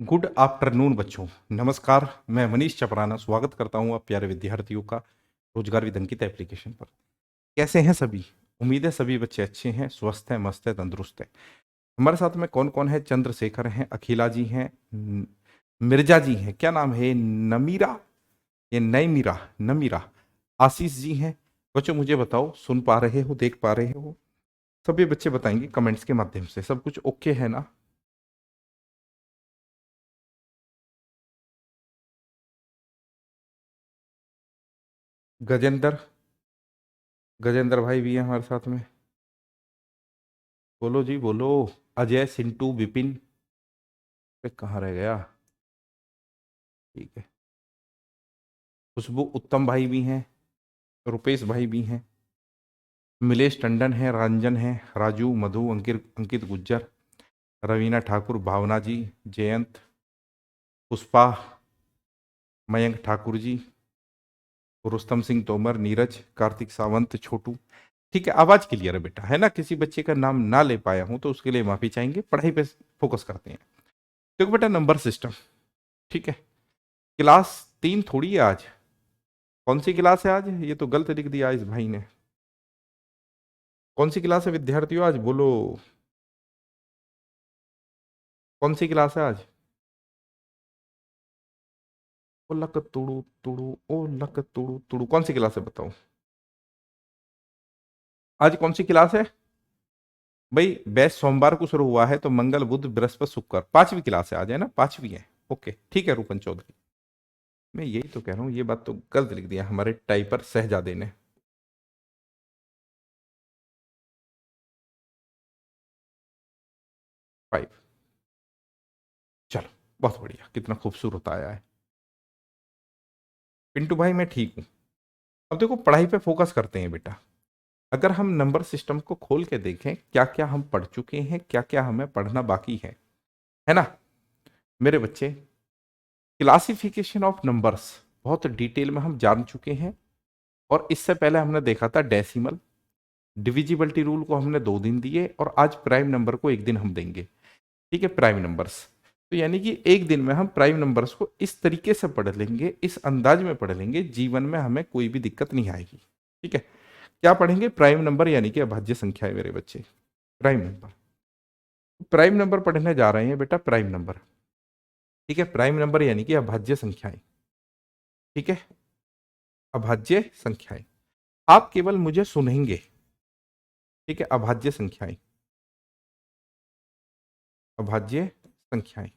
Good afternoon बच्चों। नमस्कार। मैं मनीष चपराना स्वागत करता हूं आप प्यारे विद्यार्थियों का रोजगार विद अंकित एप्लीकेशन पर। कैसे हैं सभी? उम्मीद है सभी बच्चे अच्छे हैं, स्वस्थ हैं, मस्त हैं, तंदुरुस्त हैं। हमारे साथ में कौन कौन है? चंद्रशेखर हैं, अखिला जी हैं, मिर्जा जी हैं, क्या नाम है, नमीरा, ये नई मीरा, नमीरा, आशीष जी हैं। बच्चों मुझे बताओ, सुन पा रहे हो, देख पा रहे हो? सभी बच्चे बताएंगे कमेंट्स के माध्यम से। सब कुछ ओके है ना? गजेंद्र, गजेंद्र भाई भी हैं हमारे साथ में। बोलो जी बोलो। अजय, सिंटू, विपिन, पे कहाँ रह गया? ठीक है। खुशबू, उत्तम भाई भी हैं, रुपेश भाई भी हैं, मिलेश टंडन है, रंजन है, राजू, मधु, अंकित अंकित गुज्जर, रवीना ठाकुर, भावना जी, जयंत, पुष्पा, मयंक ठाकुर जी, रुस्तम सिंह तोमर, नीरज, कार्तिक सावंत, छोटू। ठीक है, आवाज क्लियर है बेटा, है ना? किसी बच्चे का नाम ना ले पाया हूं तो उसके लिए माफी चाहेंगे। पढ़ाई पे फोकस करते हैं। देखो बेटा, नंबर सिस्टम, ठीक है। क्लास 3 थोड़ी है आज। कौन सी क्लास है आज? ये तो गलत लिख दिया इस भाई ने। कौन सी क्लास है विद्यार्थियों आज? बोलो, कौन सी क्लास है आज? ओ लक तुड़ू तुड़ू, ओ लक तुड़ू तुड़ू, कौन सी क्लास है बताओ? आज कौन सी क्लास है भाई? बैच सोमवार को शुरू हुआ है तो मंगल बुध बृहस्पति शुक्र, पांचवी क्लास है आज, है ना? पांचवी है। ओके ठीक है रूपन चौधरी। मैं यही तो कह रहा हूँ, ये बात तो गलत लिख दिया हमारे टाइपर शहजादे ने। 5। चलो, बहुत बढ़िया, कितना खूबसूरत आया है। पिंटू भाई मैं ठीक हूँ। अब देखो, पढ़ाई पे फोकस करते हैं बेटा। अगर हम नंबर सिस्टम को खोल के देखें, क्या क्या हम पढ़ चुके हैं, क्या क्या हमें पढ़ना बाकी है ना मेरे बच्चे? क्लासिफिकेशन ऑफ नंबर्स बहुत डिटेल में हम जान चुके हैं। और इससे पहले हमने देखा था डेसिमल, डिविजिबिलिटी रूल को हमने 2 दिन दिए, और आज प्राइम नंबर को 1 दिन हम देंगे। ठीक है, प्राइम नंबर्स। तो यानी कि 1 दिन में हम प्राइम नंबर्स को इस तरीके से पढ़ लेंगे, इस अंदाज में पढ़ लेंगे, जीवन में हमें कोई भी दिक्कत नहीं आएगी। ठीक है। क्या पढ़ेंगे? प्राइम नंबर यानी कि अभाज्य संख्या है मेरे बच्चे। प्राइम नंबर, प्राइम नंबर पढ़ने जा रहे हैं बेटा, प्राइम नंबर। ठीक है, प्राइम नंबर यानी कि अभाज्य संख्याएं। ठीक है, अभाज्य संख्याएं। आप केवल मुझे सुनेंगे। ठीक है, अभाज्य संख्याएं, अभाज्य संख्याएं,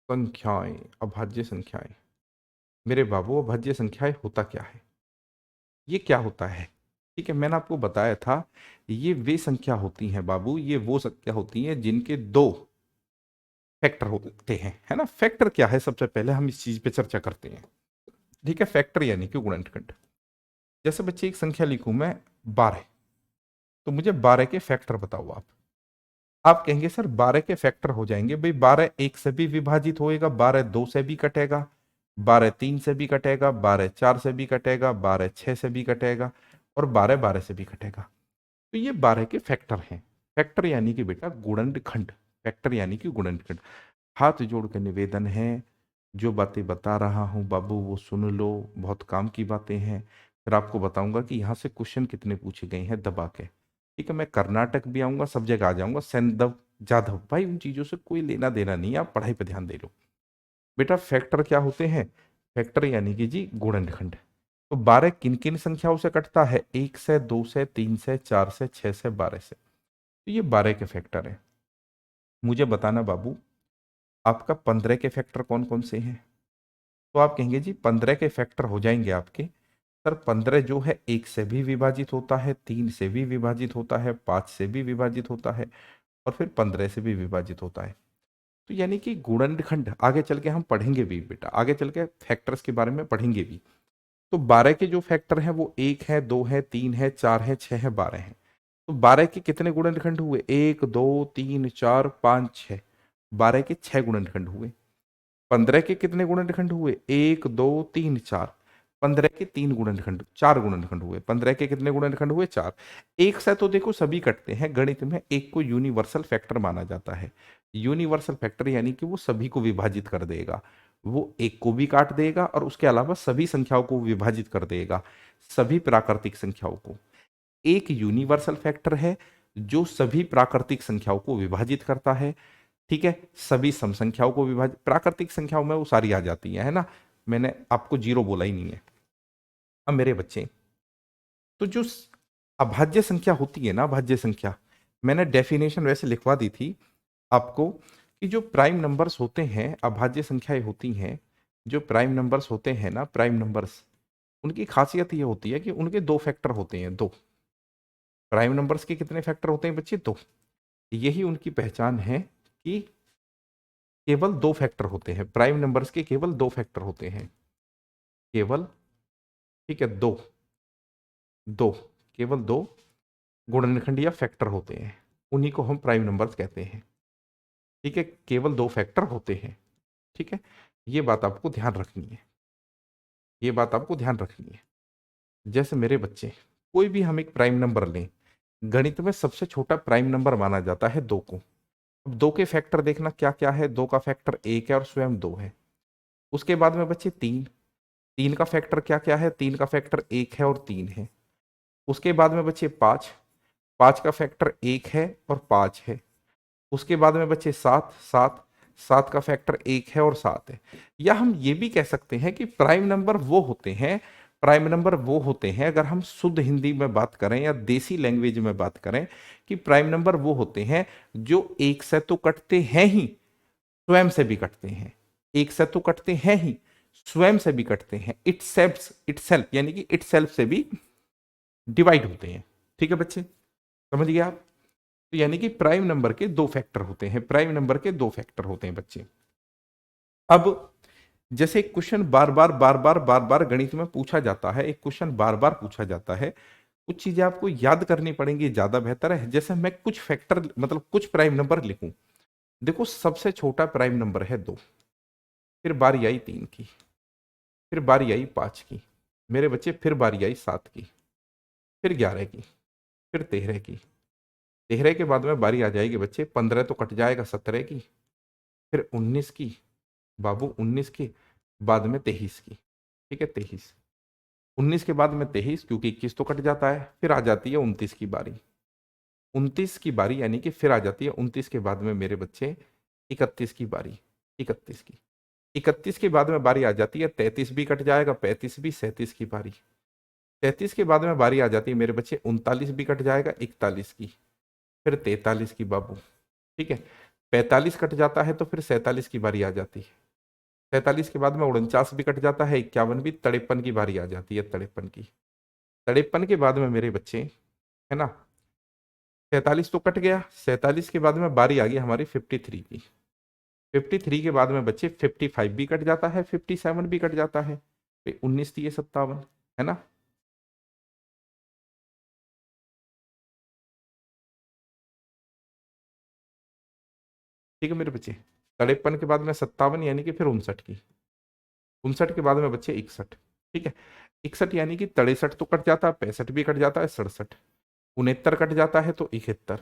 संख्याएं, अभाज्य संख्याएं। मेरे बाबू, अभाज्य संख्याएं होता क्या है? ये क्या होता है? ठीक है, मैंने आपको बताया था, ये वे संख्या होती हैं बाबू, ये वो संख्या होती हैं जिनके 2 फैक्टर होते हैं, है ना? फैक्टर क्या है? सबसे पहले हम इस चीज पे चर्चा करते हैं। ठीक है, फैक्टर यानी कि गुणनखंड। जैसे बच्चे एक संख्या लिखूं मैं, 12, तो मुझे 12 के फैक्टर बताओ आप कहेंगे सर 12 के फैक्टर हो जाएंगे भाई, 12 1 से भी विभाजित होएगा, 12 2 से भी कटेगा, 12 3 से भी कटेगा, 12 4 से भी कटेगा, 12 6 से भी कटेगा, और 12 12 से भी कटेगा। तो ये 12 के फैक्टर हैं। फैक्टर यानी कि बेटा गुणनखंड। फैक्टर यानी कि गुणनखंड। हाथ जोड़ के निवेदन है, जो बातें बता रहा हूं बाबू वो सुन लो, बहुत काम की बातें हैं। फिर आपको बताऊंगा कि यहाँ से क्वेश्चन कितने पूछे गए हैं दबा के। ठीक है, मैं कर्नाटक भी आऊंगा, सब जगह आ जाऊंगा, सैंदव जाधव भाई, उन चीजों से कोई लेना देना नहीं है, आप पढ़ाई पे ध्यान दे लो। बेटा फैक्टर क्या होते हैं? फैक्टर यानी कि जी गुणनखंड। तो 12 किन किन संख्याओं से कटता है? 1 से, 2 से, 3 से, 4 से, 6 से, 12 से। तो ये 12 के फैक्टर है। मुझे बताना बाबू, आपका 15 के फैक्टर कौन कौन से हैं? तो आप कहेंगे जी 15 के फैक्टर हो जाएंगे आपके। सर 15 जो है 1 से भी विभाजित होता है, 3 से भी विभाजित होता है, 5 से भी विभाजित होता है, और फिर 15 से भी विभाजित होता है। तो यानी कि गुणनखंड आगे चल के हम पढ़ेंगे भी बेटा, आगे चल के फैक्टर्स के बारे में पढ़ेंगे भी। तो 12 के जो फैक्टर हैं वो 1 है, 2 है, 3 है, 4 है, 6 है, 12 है। तो 12 के कितने गुणनखंड हुए? 1 2 3 4 5 6। 12 के 6 गुणनखंड हुए। 15 के कितने गुणनखंड हुए? 1 2 3 4। 15 के 3 गुणनखंड, 4 गुणनखंड हुए। 15 के कितने गुणनखंड हुए? 4। एक से तो देखो सभी कटते हैं, गणित में एक को यूनिवर्सल फैक्टर माना जाता है। यूनिवर्सल फैक्टर यानी कि वो सभी को विभाजित कर देगा, वो एक को भी काट देगा और उसके अलावा सभी संख्याओं को विभाजित कर देगा, सभी प्राकृतिक संख्याओं को। एक यूनिवर्सल फैक्टर है जो सभी प्राकृतिक संख्याओं को विभाजित करता है, ठीक है, सभी सम संख्याओं को विभाजित, प्राकृतिक संख्याओं में वो सारी आ जाती है ना, मैंने आपको जीरो बोला ही नहीं है। अब मेरे बच्चे, तो जो अभाज्य संख्या होती है ना, अभाज्य संख्या, मैंने डेफिनेशन वैसे लिखवा दी थी आपको कि जो प्राइम नंबर्स होते हैं, अभाज्य संख्याएं होती हैं, जो प्राइम नंबर्स होते हैं ना, प्राइम नंबर्स, उनकी खासियत ये होती है कि उनके दो फैक्टर होते हैं, दो। प्राइम नंबर्स के कितने फैक्टर होते हैं बच्चे? दो। यही उनकी पहचान है कि केवल दो फैक्टर होते हैं, प्राइम नंबर्स के केवल दो फैक्टर होते हैं, केवल, ठीक है, दो, दो, केवल दो गुणनखंड या फैक्टर होते हैं, उन्हीं को हम प्राइम नंबर्स कहते हैं, ठीक है, केवल दो फैक्टर होते हैं, ठीक है। ये बात आपको ध्यान रखनी है, ये बात आपको ध्यान रखनी है। जैसे मेरे बच्चे, कोई भी हम एक प्राइम नंबर लें, गणित में सबसे छोटा प्राइम नंबर माना जाता है दो को। अब दो के फैक्टर देखना क्या क्या है, दो का फैक्टर एक है और स्वयं दो है। उसके बाद में बच्चे तीन, तीन का फैक्टर क्या क्या है? तीन का फैक्टर एक है और तीन है। उसके बाद में बच्चे पाँच, पाँच का फैक्टर एक है और पाँच है। उसके बाद में बच्चे सात, सात, सात का फैक्टर एक है और सात है। या हम ये भी कह सकते हैं कि प्राइम नंबर वो होते हैं, प्राइम नंबर वो होते हैं, अगर हम शुद्ध हिंदी में बात करें या देसी लैंग्वेज में बात करें, कि प्राइम नंबर वो होते हैं जो एक से तो कटते हैं ही, स्वयं से भी कटते हैं। एक से तो कटते हैं ही, स्वयं से भी कटते हैं, इटसेल्फ यानी कि इटसेल्फ से भी डिवाइड होते हैं, ठीक है बच्चे, समझ गए आप? तो यानी कि प्राइम नंबर के दो फैक्टर होते हैं, प्राइम नंबर के दो फैक्टर होते हैं बच्चे। अब जैसे एक क्वेश्चन बार बार गणित में पूछा जाता है, एक क्वेश्चन बार बार पूछा जाता है, कुछ चीजें आपको याद करनी पड़ेंगी, ज्यादा बेहतर है। जैसे मैं कुछ फैक्टर, मतलब कुछ प्राइम नंबर लिखूं, देखो सबसे छोटा प्राइम नंबर है दो, फिर बारी आई तीन की, फिर बारी आई पांच की, मेरे बच्चे फिर बारी आई सात की, फिर 11 की, फिर 13 की, 13 के बाद में बारी आ जाएगी बच्चे 15 तो कट जाएगा 17 की, फिर 19 की, बाबू 19 के बाद में 23 की, ठीक है, 23, 19 के बाद में 23, क्योंकि 21 तो कट जाता है, फिर आ जाती है 29 की बारी, 29 की बारी यानी कि फिर आ जाती है 29 के बाद में मेरे बच्चे 31 की बारी, 31 की, 31 के बाद में बारी आ जाती है 33 भी कट जाएगा, 35 भी, 37 की बारी, 33 के बाद में बारी आ जाती है मेरे बच्चे 39 भी कट जाएगा, 41 की, फिर 43 की बाबू, ठीक है, 45 कट जाता है तो फिर 47 की बारी आ जाती है, 47 के बाद में 49 भी कट जाता है, 51 भी, 53 की बारी आ जाती है, 53 की, 53 के बाद में मेरे बच्चे, है ना, 47 तो कट गया, 47 के बाद में बारी आ गई हमारी 53 की, 53 के बाद में बच्चे 55 भी कट जाता है, 57 भी कट जाता है, 19 थी 57, है ना। ठीक है मेरे बच्चे, 53 के बाद में 57 यानी कि फिर 59 की, 59 के बाद में बच्चे 61, ठीक है, 61 यानी कि 63 तो कट जाता है, 65 भी कट जाता है, 67, 69 कट जाता है तो 71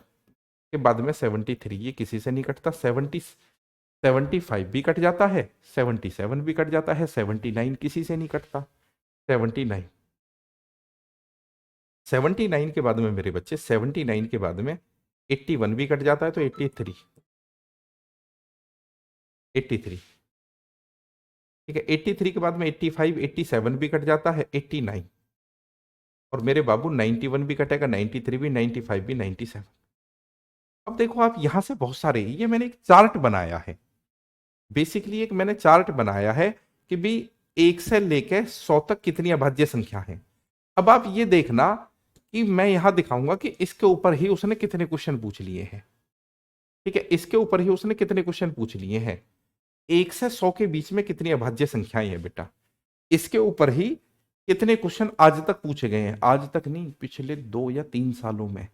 के बाद में 73, ये किसी से नहीं कटता, 75 भी कट जाता है, 77 भी कट जाता है, 79 किसी से नहीं कटता, 79, 79 के बाद में मेरे बच्चे, 79 के बाद में 81 भी कट जाता है तो 83, 83, ठीक है, 83 के बाद में 85, 87 भी कट जाता है, 89, और मेरे बाबू 91 भी कटेगा, 93 भी, 95 भी, 97। अब देखो आप यहां से बहुत सारे, ये मैंने एक चार्ट बनाया है, बेसिकली एक मैंने चार्ट बनाया है कि भी 1 से लेकर 100 तक कितनी अभाज्य संख्या है। अब आप ये देखना कि मैं यहां दिखाऊंगा कि इसके ऊपर ही उसने कितने क्वेश्चन पूछ लिए हैं, ठीक है, इसके ऊपर ही उसने कितने क्वेश्चन पूछ लिए हैं, 1 से 100 के बीच में कितनी अभाज्य संख्याएं हैं बेटा, इसके ऊपर ही कितने क्वेश्चन आज तक पूछे गए हैं, आज तक नहीं, पिछले 2 या 3 सालों में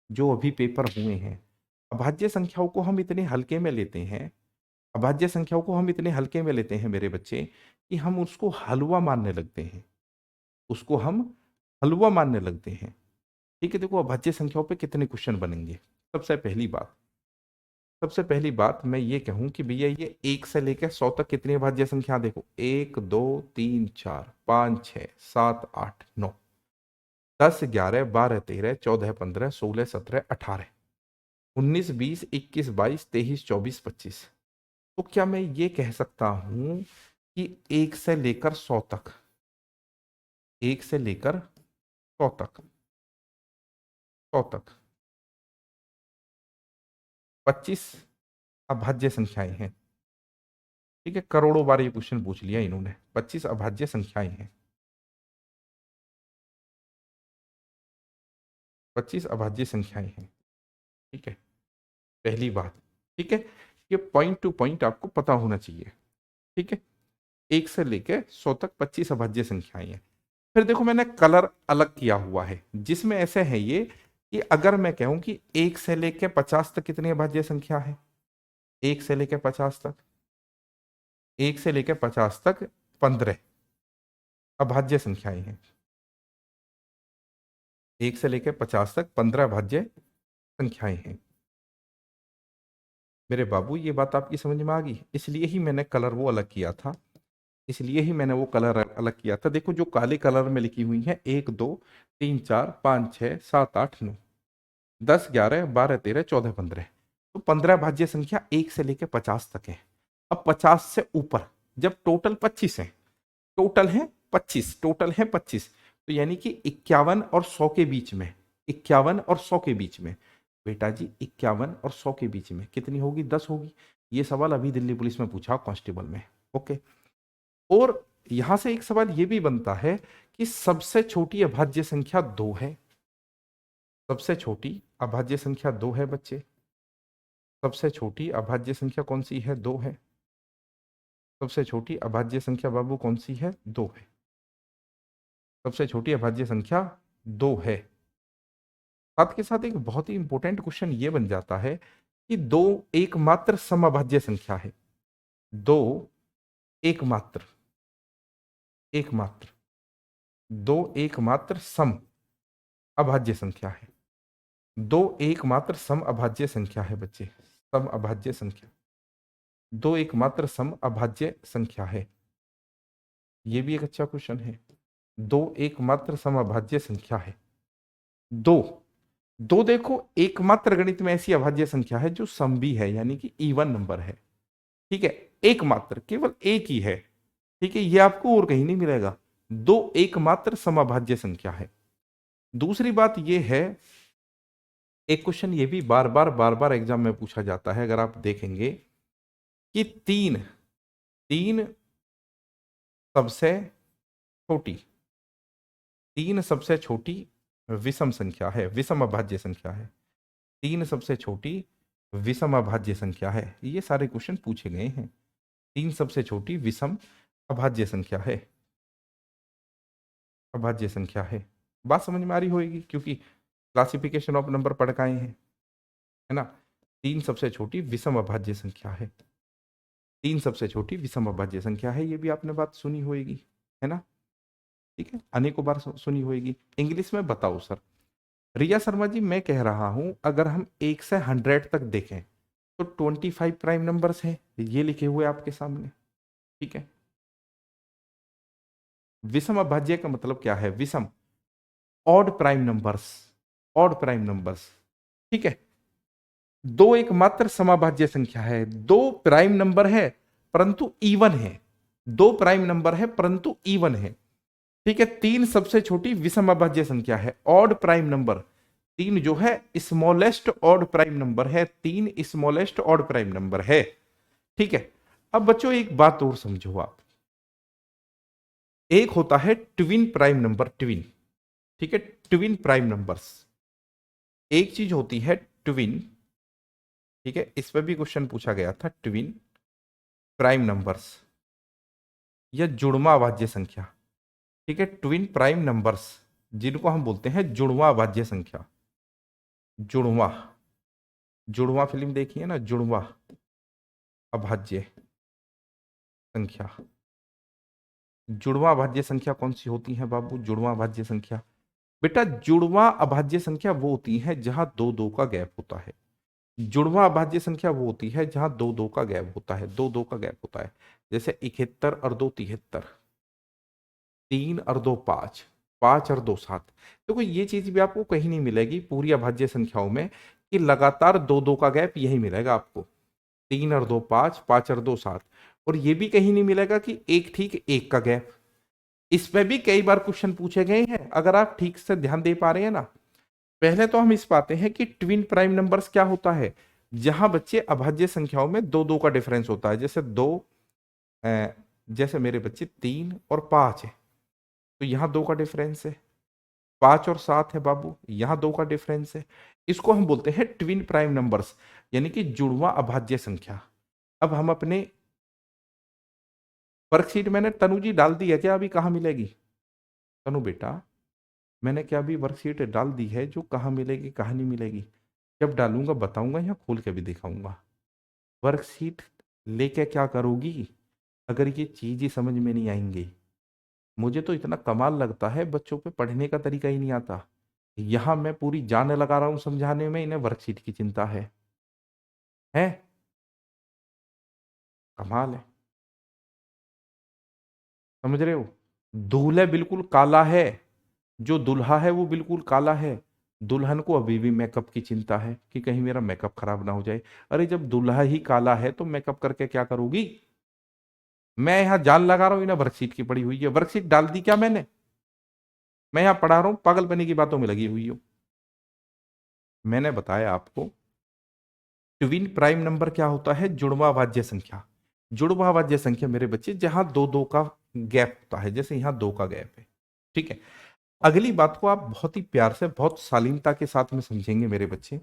जो अभी पेपर हुए हैं। अभाज्य संख्याओं को हम इतने हल्के में लेते हैं, अभाज्य संख्याओं को हम इतने हल्के में लेते हैं मेरे बच्चे, कि हम उसको हलवा मानने लगते हैं। उसको हम हलवा मानने लगते हैं। ठीक है, देखो अभाज्य संख्याओं पे कितने क्वेश्चन बनेंगे। सबसे पहली बात मैं ये कहूं कि भैया ये 1 से लेकर 100 तक कितनी अभाज्य संख्या, देखो 1 2 3 4 5 6 7 8 9 10 11 12 13 14 15 16 17 18 19 20 21 22 23 24 25। तो क्या मैं ये कह सकता हूं कि 1 से लेकर 100 तक, 1 से लेकर 100 तक, 100 तक 25 अभाज्य संख्याएं हैं। ठीक है, करोड़ों बार ये क्वेश्चन पूछ लिया इन्होंने। 25 अभाज्य संख्याएं हैं, 25 अभाज्य संख्याएं हैं। ठीक है, पहली बात। ठीक है, ये पॉइंट टू पॉइंट आपको पता होना चाहिए। ठीक है, 1 से लेके 100 तक 25 अभाज्य संख्याएं हैं। फिर देखो मैंने कलर अलग किया हुआ है, जिसमें ऐसे है ये कि अगर मैं कहूं कि 1 से लेके 50 तक कितनी अभाज्य संख्या है, 1 से लेके 50 तक, 1 से लेके 50 तक 15 अभाज्य संख्याएं हैं। 1 से लेके 50 तक 15 अभाज्य संख्याएं हैं। मेरे बाबू ये बात आपकी समझ में आ गई, इसलिए ही मैंने कलर वो अलग किया था, इसलिए ही मैंने वो कलर अलग किया था। देखो जो काले कलर में लिखी हुई है 1 2 3 4 5 6 7 8 9 10 11 12 13 14 15, तो 15 भाज्य संख्या 1 से लेकर 50 तक है। अब 50 से ऊपर जब टोटल 25 है, टोटल है 25, तो यानी कि 51 और 100 के बीच में, 51 और 100 के बीच में बेटा जी 51 और 100 के बीच में कितनी होगी, 10 होगी। ये सवाल अभी दिल्ली पुलिस में पूछा कांस्टेबल में। ओके, और यहां से एक सवाल ये भी बनता है कि सबसे छोटी अभाज्य संख्या 2 है। सबसे छोटी अभाज्य संख्या 2 है बच्चे, सबसे छोटी अभाज्य संख्या कौन सी है, 2 है। सबसे छोटी अभाज्य संख्या बाबू कौन सी है, 2 है। सबसे छोटी अभाज्य संख्या 2 है। साथ के साथ एक बहुत ही इंपॉर्टेंट क्वेश्चन ये बन जाता है कि 2 एकमात्र समअभाज्य संख्या है। 2 एकमात्र, एकमात्र 2 एकमात्र सम अभाज्य संख्या है। 2 एकमात्र सम अभाज्य संख्या है बच्चे, सम अभाज्य संख्या, 2 एकमात्र सम अभाज्य संख्या है। ये भी एक अच्छा क्वेश्चन है। 2 एकमात्र सम अभाज्य संख्या है। 2 2 देखो एकमात्र गणित में ऐसी अभाज्य संख्या है जो सम भी है, यानी कि इवन नंबर है। ठीक है, एकमात्र केवल एक ही है। ठीक है, ये आपको और कहीं नहीं मिलेगा। 2 एकमात्र समअभाज्य संख्या है। दूसरी बात ये है, एक क्वेश्चन ये भी बार बार एग्जाम में पूछा जाता है, अगर आप देखेंगे कि 3 3 सबसे छोटी, 3 सबसे छोटी विषम संख्या है, विषम अभाज्य संख्या है। 3 सबसे छोटी विषम अभाज्य संख्या है। ये सारे क्वेश्चन पूछे गए हैं। 3 सबसे छोटी विषम अभाज्य संख्या है, अभाज्य संख्या है। बात समझ में आ रही होगी, क्योंकि क्लासिफिकेशन ऑफ नंबर पढ़ के आए हैं, है ना। 3 सबसे छोटी विषम अभाज्य संख्या है, 3 सबसे छोटी विषम अभाज्य संख्या है। ये भी आपने बात सुनी होगी, है ना। ठीक है, अनेकों बार सुनी होगी। इंग्लिश में बताओ सर। रिया शर्मा जी मैं कह रहा हूं अगर हम 1 से 100 तक देखें तो 25 प्राइम नंबर्स हैं, ये लिखे हुए आपके सामने। ठीक है, विषम अभाज्य का मतलब क्या है, विषम, odd prime numbers, odd prime numbers. ठीक है, 2 एकमात्र समअभाज्य संख्या है, 2 प्राइम नंबर है परंतु इवन है, 2 प्राइम नंबर है परंतु इवन है। ठीक है, 3 सबसे छोटी विषम अभाज्य संख्या है, ऑड प्राइम नंबर। 3 जो है स्मॉलेस्ट ऑड प्राइम नंबर है, 3 स्मॉलेस्ट ऑड प्राइम नंबर है। ठीक है, अब बच्चों एक बात और समझो आप, एक होता है ट्विन प्राइम नंबर, ट्विन। ठीक है, ट्विन प्राइम नंबर्स, एक चीज होती है ट्विन। ठीक है, इस पर भी क्वेश्चन पूछा गया था, ट्विन प्राइम नंबर्स या जुड़वा अभाज्य संख्या। ठीक है, ट्विन प्राइम नंबर्स जिनको हम बोलते हैं जुड़वा अभाज्य संख्या। जुड़वा, जुड़वा फिल्म देखी है ना, जुड़वा अभाज्य संख्या। जुड़वा अभाज्य संख्या कौन सी होती है बाबू? जुड़वा अभाज्य संख्या, बेटा जुड़वा अभाज्य संख्या वो होती है जहां दो दो का गैप होता है। जुड़वा अभाज्य संख्या वो होती है जहां दो दो का गैप होता है, दो दो का गैप होता है। जैसे 71 और 2 73, 3 और 2 5, 5 और 2 7। देखो ये चीज भी आपको कहीं नहीं मिलेगी पूरी अभाज्य संख्याओं में कि लगातार दो दो का गैप यही मिलेगा आपको, 3 और 2 5, 5 और 2 7। और ये भी कहीं नहीं मिलेगा कि एक ठीक एक का गैप। इसमें भी कई बार क्वेश्चन पूछे गए हैं, अगर आप ठीक से ध्यान दे पा रहे हैं ना। पहले तो हम इस पाते हैं कि ट्विन प्राइम नंबर्स क्या होता है, जहां बच्चे अभाज्य संख्याओं में दो दो का डिफरेंस होता है। जैसे दो जैसे मेरे बच्चे 3 और 5 है तो यहां दो का डिफरेंस है, 5 और 7 है बाबू, यहां दो का डिफरेंस है। इसको हम बोलते हैं ट्विन प्राइम नंबर्स, यानी कि जुड़वा अभाज्य संख्या। अब हम अपने वर्कशीट मैंने तनु जी डाल दी है क्या? अभी कहाँ मिलेगी तनु बेटा? मैंने क्या अभी वर्कशीट डाल दी है जो कहाँ मिलेगी कहाँ नहीं मिलेगी? जब डालूंगा बताऊंगा या खोल के भी दिखाऊंगा। वर्कशीट लेके क्या करोगी अगर ये चीज ही समझ में नहीं आएंगी? मुझे तो इतना कमाल लगता है, बच्चों पे पढ़ने का तरीका ही नहीं आता। यहां मैं पूरी जान लगा रहा हूं समझाने में, इन्हें वर्कशीट की चिंता है कमाल है। समझ रहे हो? दूल्हे बिल्कुल काला है, जो दुल्हा है वो बिल्कुल काला है। दुल्हन को अभी भी मेकअप की चिंता है कि कहीं मेरा मेकअप खराब ना हो जाए। अरे जब दुल्हा ही काला है तो मेकअप करके क्या करोगी? मैं यहां जान लगा रहा हूं, इन्हें वर्कशीट की पड़ी हुई है। वर्कशीट डाल दी क्या मैंने? मैं यहां पढ़ा रहा हूं, पागलपनी की बातों में लगी हुई हूं। मैंने बताया आपको ट्विन प्राइम नंबर क्या होता है, जुड़वा अभाज्य संख्या। जुड़वा अभाज्य संख्या मेरे बच्चे जहां दो दो का गैप होता है, जैसे यहां दो का गैप है। ठीक है, अगली बात को आप बहुत ही प्यार से बहुत शालीनता के साथ में समझेंगे मेरे बच्चे।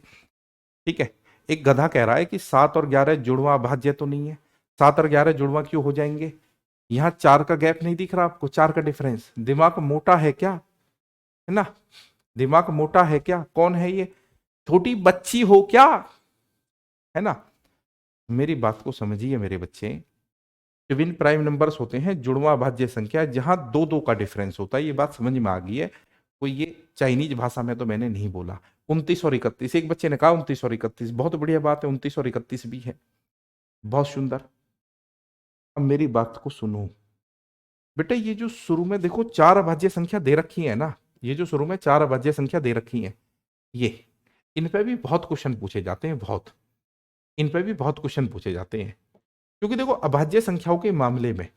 ठीक है, एक गधा कह रहा है कि 7 और 11 जुड़वा अभाज्य तो नहीं है। 7 और 11 जुड़वा क्यों हो जाएंगे? यहाँ 4 का गैप नहीं दिख रहा आपको? 4 का डिफरेंस। दिमाग मोटा है क्या? है ना? दिमाग मोटा है क्या? कौन है ये? छोटी बच्ची हो क्या? है ना? मेरी बात को समझिए मेरे बच्चे। ट्विन प्राइम नंबर्स होते हैं जुड़वा अभाज्य संख्या जहां दो दो का डिफरेंस होता है। ये बात समझ में आ गई है? कोई ये चाइनीज भाषा में तो मैंने नहीं बोला। 29 और 31, एक बच्चे ने कहा 29 और 31, बहुत बढ़िया बात है, 29 और 31 भी है, बहुत सुंदर। अब मेरी बात को सुनो बेटा, ये जो शुरू में देखो चार अभाज्य संख्या दे रखी है ना, ये जो शुरू में चार अभाज्य संख्या दे रखी है, ये इन पे भी बहुत क्वेश्चन पूछे जाते हैं, बहुत। इन पे भी बहुत क्वेश्चन पूछे जाते हैं, क्योंकि देखो अभाज्य संख्याओं के मामले में,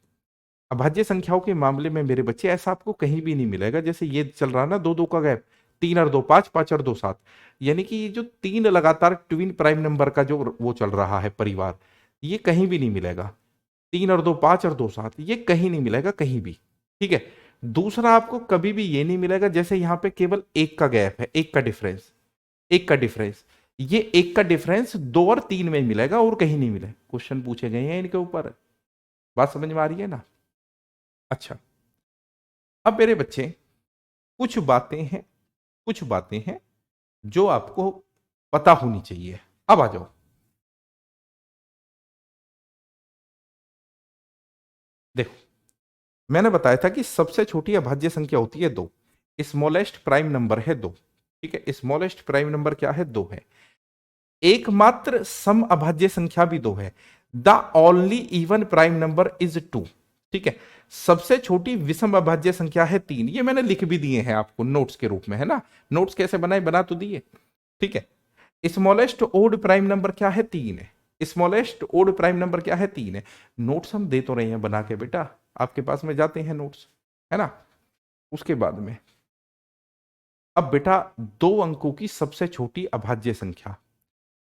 अभाज्य संख्याओं के मामले में मेरे बच्चे ऐसा आपको कहीं भी नहीं मिलेगा। जैसे ये चल रहा ना दो दो का गैप, 3 और 2 5, 5 और 2 7, यानी कि ये जो तीन लगातार ट्विन प्राइम नंबर का जो वो चल रहा है परिवार, ये कहीं भी नहीं मिलेगा। 3 और 2 5 और 2 7 ये कहीं नहीं मिलेगा कहीं भी। ठीक है, दूसरा आपको कभी भी ये नहीं मिलेगा जैसे यहाँ पे केवल एक का गैप है, एक का डिफरेंस, एक का डिफरेंस। ये एक का डिफरेंस 2 और 3 में मिलेगा और कहीं नहीं मिले। क्वेश्चन पूछे गए हैं इनके ऊपर, बात समझ में आ रही है ना? अच्छा, अब मेरे बच्चे कुछ बातें हैं, कुछ बातें हैं जो आपको पता होनी चाहिए। अब आ जाओ, देखो मैंने बताया था कि सबसे छोटी अभाज्य संख्या होती है 2, स्मॉलेस्ट प्राइम नंबर है 2। ठीक है, स्मॉलेस्ट प्राइम नंबर क्या है? 2 है। एकमात्र सम अभाज्य संख्या भी 2 है। The only even prime number is 2। ठीक है, सबसे छोटी विषम अभाज्य संख्या है 3। ये मैंने लिख भी दिए हैं आपको नोट्स के रूप में, है ना? नोट्स कैसे बनाए, बना तो दिए। ठीक है, स्मॉलेस्ट ओड प्राइम नंबर क्या है? 3 है। स्मॉलेस्ट ओड प्राइम नंबर क्या है? 3 है। नोट्स हम दे तो रहे हैं बना के बेटा, आपके पास में जाते हैं नोट्स, है ना? उसके बाद में अब बेटा 2 अंकों की सबसे छोटी अभाज्य संख्या,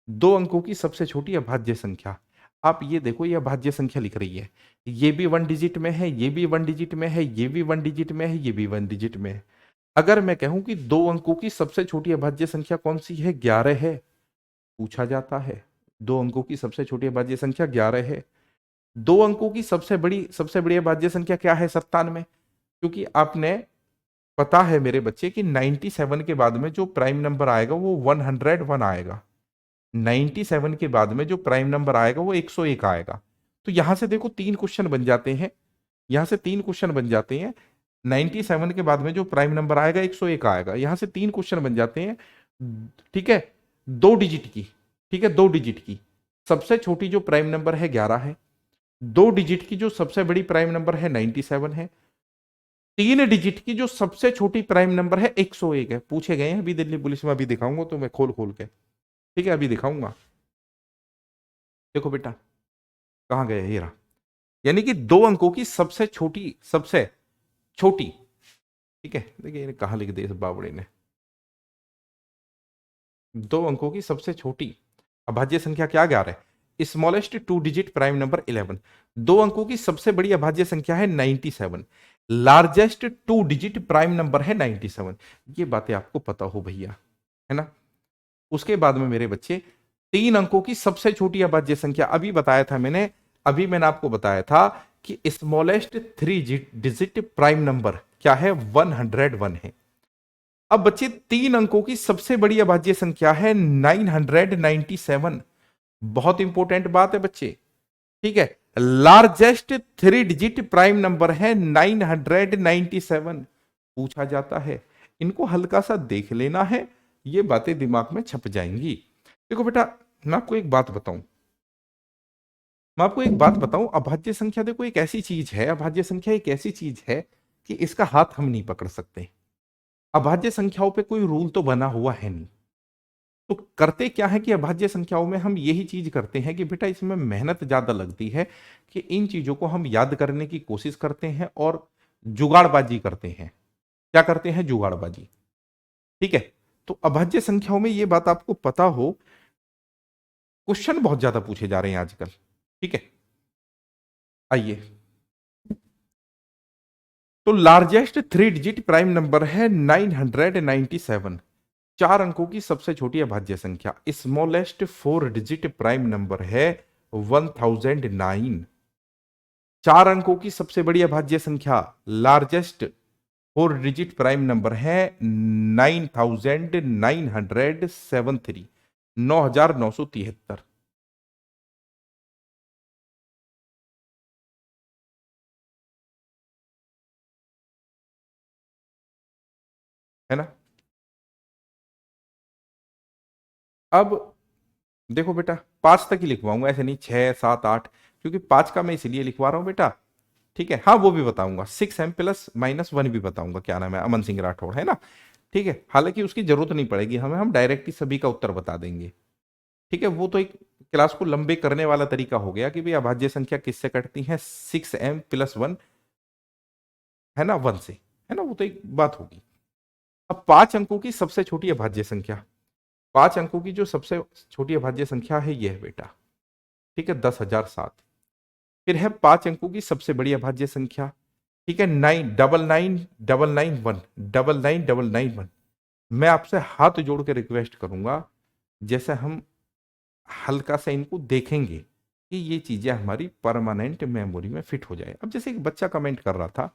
2 अंकों की सबसे छोटी अभाज्य संख्या। आप ये देखो, ये अभाज्य संख्या लिख रही है, ये भी 1 डिजिट में है, ये भी 1 डिजिट में है, ये भी 1 डिजिट में है, ये भी 1 डिजिट में है। अगर मैं कहूं कि 2 अंकों की सबसे छोटी अभाज्य संख्या कौन सी है? 11 है, पूछा जाता है। 2 अंकों की सबसे छोटी अभाज्य संख्या 11 है। 2 अंकों की सबसे बड़ी अभाज्य संख्या क्या है? 97। क्योंकि आपने पता है मेरे बच्चे कि 97 के बाद में जो प्राइम नंबर आएगा वो 101 आएगा। 97 के बाद में जो प्राइम नंबर आएगा वो 101 आएगा। तो यहां से देखो 3 क्वेश्चन बन जाते हैं। यहां से 3 क्वेश्चन बन जाते हैं। 97 के बाद में जो प्राइम नंबर आएगा 101 आएगा। यहां से 3 क्वेश्चन बन जाते हैं, ठीक है, 2 डिजिट की, ठीक है, 2 डिजिट की सबसे छोटी जो प्राइम नंबर है 11 है, 2 डिजिट की जो सबसे बड़ी प्राइम नंबर है 97 है, 3 डिजिट की जो सबसे छोटी प्राइम नंबर है 101 है। पूछे गए हैं अभी दिल्ली पुलिस में, अभी दिखाऊंगा तो मैं खोल खोल के, ठीक है, अभी दिखाऊंगा। देखो बेटा कहां गए, ये रहा। यानी कि 2 अंकों की सबसे छोटी, सबसे छोटी, ठीक है, देखिए कहां लिख दिया इस बावड़े ने, 2 अंकों की सबसे छोटी अभाज्य संख्या क्या 11 है, स्मॉलेस्ट 2 डिजिट प्राइम नंबर 11, 2 अंकों की सबसे बड़ी अभाज्य संख्या है 97, लार्जेस्ट 2 डिजिट प्राइम नंबर है 97। ये बातें आपको पता हो भैया, है ना। उसके बाद में मेरे बच्चे 3 अंकों की सबसे छोटी अभाज्य संख्या, अभी बताया था मैंने, अभी मैंने आपको बताया था कि स्मॉलेस्ट 3 डिजिट प्राइम नंबर क्या है, 101 है। अब बच्चे 3 अंकों की सबसे बड़ी अभाज्य संख्या है 997। बहुत इंपॉर्टेंट बात है बच्चे, ठीक है। लार्जेस्ट 3 डिजिट प्राइम नंबर है 997। पूछा जाता है, इनको हल्का सा देख लेना है, ये बातें दिमाग में छप जाएंगी। देखो बेटा मैं आपको एक बात बताऊं, मैं आपको एक बात बताऊं, अभाज्य संख्या देखो एक ऐसी चीज है, अभाज्य संख्या एक ऐसी चीज है कि इसका हाथ हम नहीं पकड़ सकते। अभाज्य संख्याओं पे कोई रूल तो बना हुआ है नहीं। तो करते क्या है कि अभाज्य संख्याओं में हम यही चीज करते हैं कि बेटा इसमें मेहनत ज्यादा लगती है, कि इन चीजों को हम याद करने की कोशिश करते हैं और जुगाड़बाजी करते हैं। क्या करते हैं, जुगाड़बाजी, ठीक है। तो अभाज्य संख्याओं में ये बात आपको पता हो, क्वेश्चन बहुत ज्यादा पूछे जा रहे हैं आजकल, ठीक है। आइए, तो लार्जेस्ट 3 डिजिट प्राइम नंबर है 997, 4 अंकों की सबसे छोटी अभाज्य संख्या। स्मॉलेस्ट 4 डिजिट प्राइम नंबर है 1009, 4 अंकों की सबसे बड़ी अभाज्य संख्या, लार्जेस्ट 4 डिजिट प्राइम नंबर है 9973, 9973, है ना। अब देखो बेटा 5 तक ही लिखवाऊंगा, ऐसे नहीं 6 7 8, क्योंकि 5 का मैं इसलिए लिखवा रहा हूं बेटा, ठीक है। हाँ वो भी बताऊंगा, 6m+-1 भी बताऊंगा, क्या नाम है, अमन सिंह राठौड़, है ना, ठीक है। हालांकि उसकी जरूरत नहीं पड़ेगी हमें, हम डायरेक्ट ही सभी का उत्तर बता देंगे, ठीक है। वो तो एक क्लास को लंबे करने वाला तरीका हो गया कि भाई अभाज्य संख्या किससे कटती है, 6m+1, है ना, 1 से, है ना, वो तो एक बात होगी। अब 5 अंकों की सबसे छोटी अभाज्य संख्या, 5 अंकों की जो सबसे छोटी अभाज्य संख्या है ये है बेटा, ठीक है, 10,007। फिर है 5 अंकों की सबसे बड़ी अभाज्य संख्या, ठीक है, 99991, मैं आपसे हाथ जोड़ के रिक्वेस्ट करूंगा, जैसे हम हल्का सा इनको देखेंगे कि ये चीजें हमारी परमानेंट मेमोरी में फिट हो जाए। अब जैसे एक बच्चा कमेंट कर रहा था,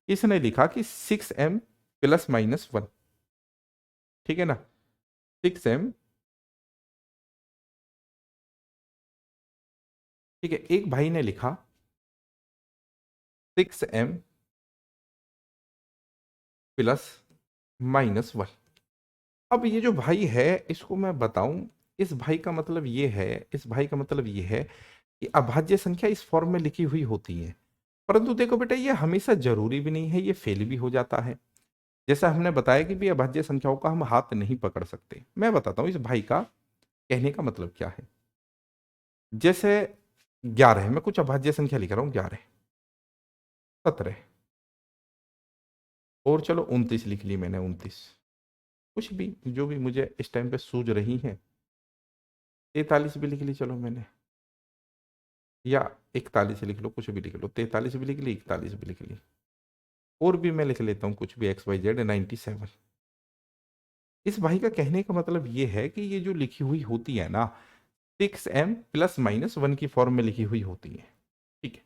इसने लिखा कि 6m+-1, ठीक है ना, 6m, ठीक है। एक भाई ने लिखा 6m+-1। अब ये जो भाई है इसको मैं बताऊं, इस भाई का मतलब ये है, इस भाई का मतलब ये है कि अभाज्य संख्या इस फॉर्म में लिखी हुई होती है, परंतु देखो बेटा ये हमेशा जरूरी भी नहीं है, ये फेल भी हो जाता है। जैसा हमने बताया कि भी अभाज्य संख्याओं का हम हाथ नहीं पकड़ सकते। मैं बताता हूं इस भाई का कहने का मतलब क्या है। जैसे 11 है, मैं कुछ अभाज्य संख्या लिख रहा हूं, 11, 17, और चलो 29 लिख ली मैंने, 29, कुछ भी जो भी मुझे इस टाइम पे सूझ रही है, 43 भी लिख ली चलो मैंने, या 41 लिख लो, कुछ भी लिख लो, 43 भी लिख ली, 41 भी लिख ली, और भी मैं लिख लेता हूँ कुछ भी, XYZ 97। इस भाई का कहने का मतलब ये है कि ये जो लिखी हुई होती है ना, 6m+-1 की फॉर्म में लिखी हुई होती है, ठीक है।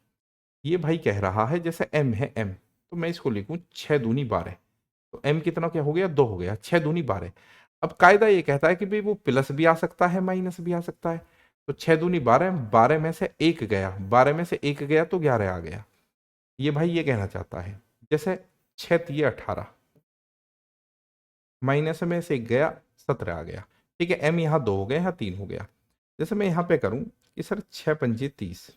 ये भाई कह रहा है जैसे m है, m, तो मैं इसको लिखूं 6×2=12, तो m कितना क्या हो गया, 2 हो गया, 6×2=12। अब कायदा ये कहता है कि भाई वो प्लस भी आ सकता है, माइनस भी आ सकता है, तो 6×2=12, 12 में से 1 गया, 12 में से 1 गया तो 11 आ गया, ये भाई ये कहना चाहता है, जैसे 6 तिये 18, माइनस में से एक गया 17 आ गया। ठीक है, m यहाँ 2 हो गया, यहाँ 3 हो गया। जैसे मैं यहाँ पे करूं कि सर 6 पंजे 30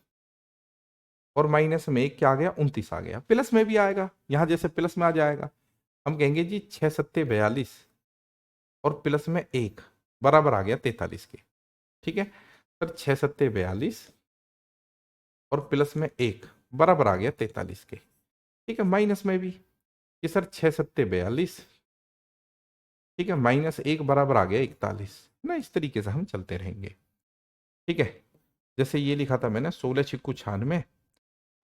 और माइनस में एक क्या आ गया, 29 आ गया। प्लस में भी आएगा, यहाँ जैसे प्लस में आ जाएगा। हम कहेंगे जी 6 सत्ते 42 और प्लस में एक बराबर आ गया 43 के। ठीक है सर, 6 सत्ते 42 और प्लस में एक बराबर आ गया 43 के। ठीक है, माइनस में भी कि सर 6 सत्ते 42, ठीक है, माइनस एक बराबर आ गया 41 ना। इस तरीके से हम चलते रहेंगे। ठीक है, जैसे ये लिखा था मैंने 16 छिक्कू 96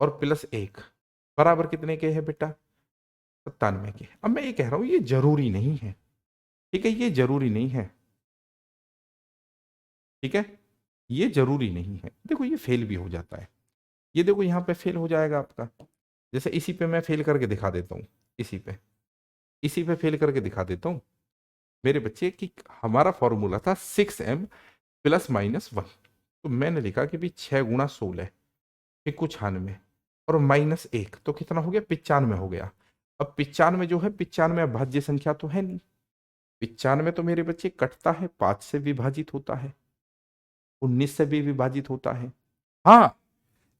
और प्लस एक बराबर कितने के है बेटा, 97 के। अब मैं ये कह रहा हूं ये जरूरी नहीं है। ठीक है, ये जरूरी नहीं है। ठीक है, ये जरूरी नहीं है। देखो ये फेल भी हो जाता है। ये देखो यहाँ पे फेल हो जाएगा आपका। जैसे इसी पे मैं फेल करके दिखा देता हूँ, इसी पे फेल करके दिखा देता हूँ मेरे बच्चे कि हमारा फॉर्मूला था 6m प्लस माइनस 1। तो मैंने लिखा कि भाई 6 गुणा 16 छिक्कू 96 और माइनस एक तो कितना हो गया, 95 हो गया। अब 95 जो है, 95 अभाज्य संख्या तो है नहीं। 95 तो मेरे बच्चे कटता है, 5 से विभाजित होता है, 19 से भी विभाजित होता है। हाँ,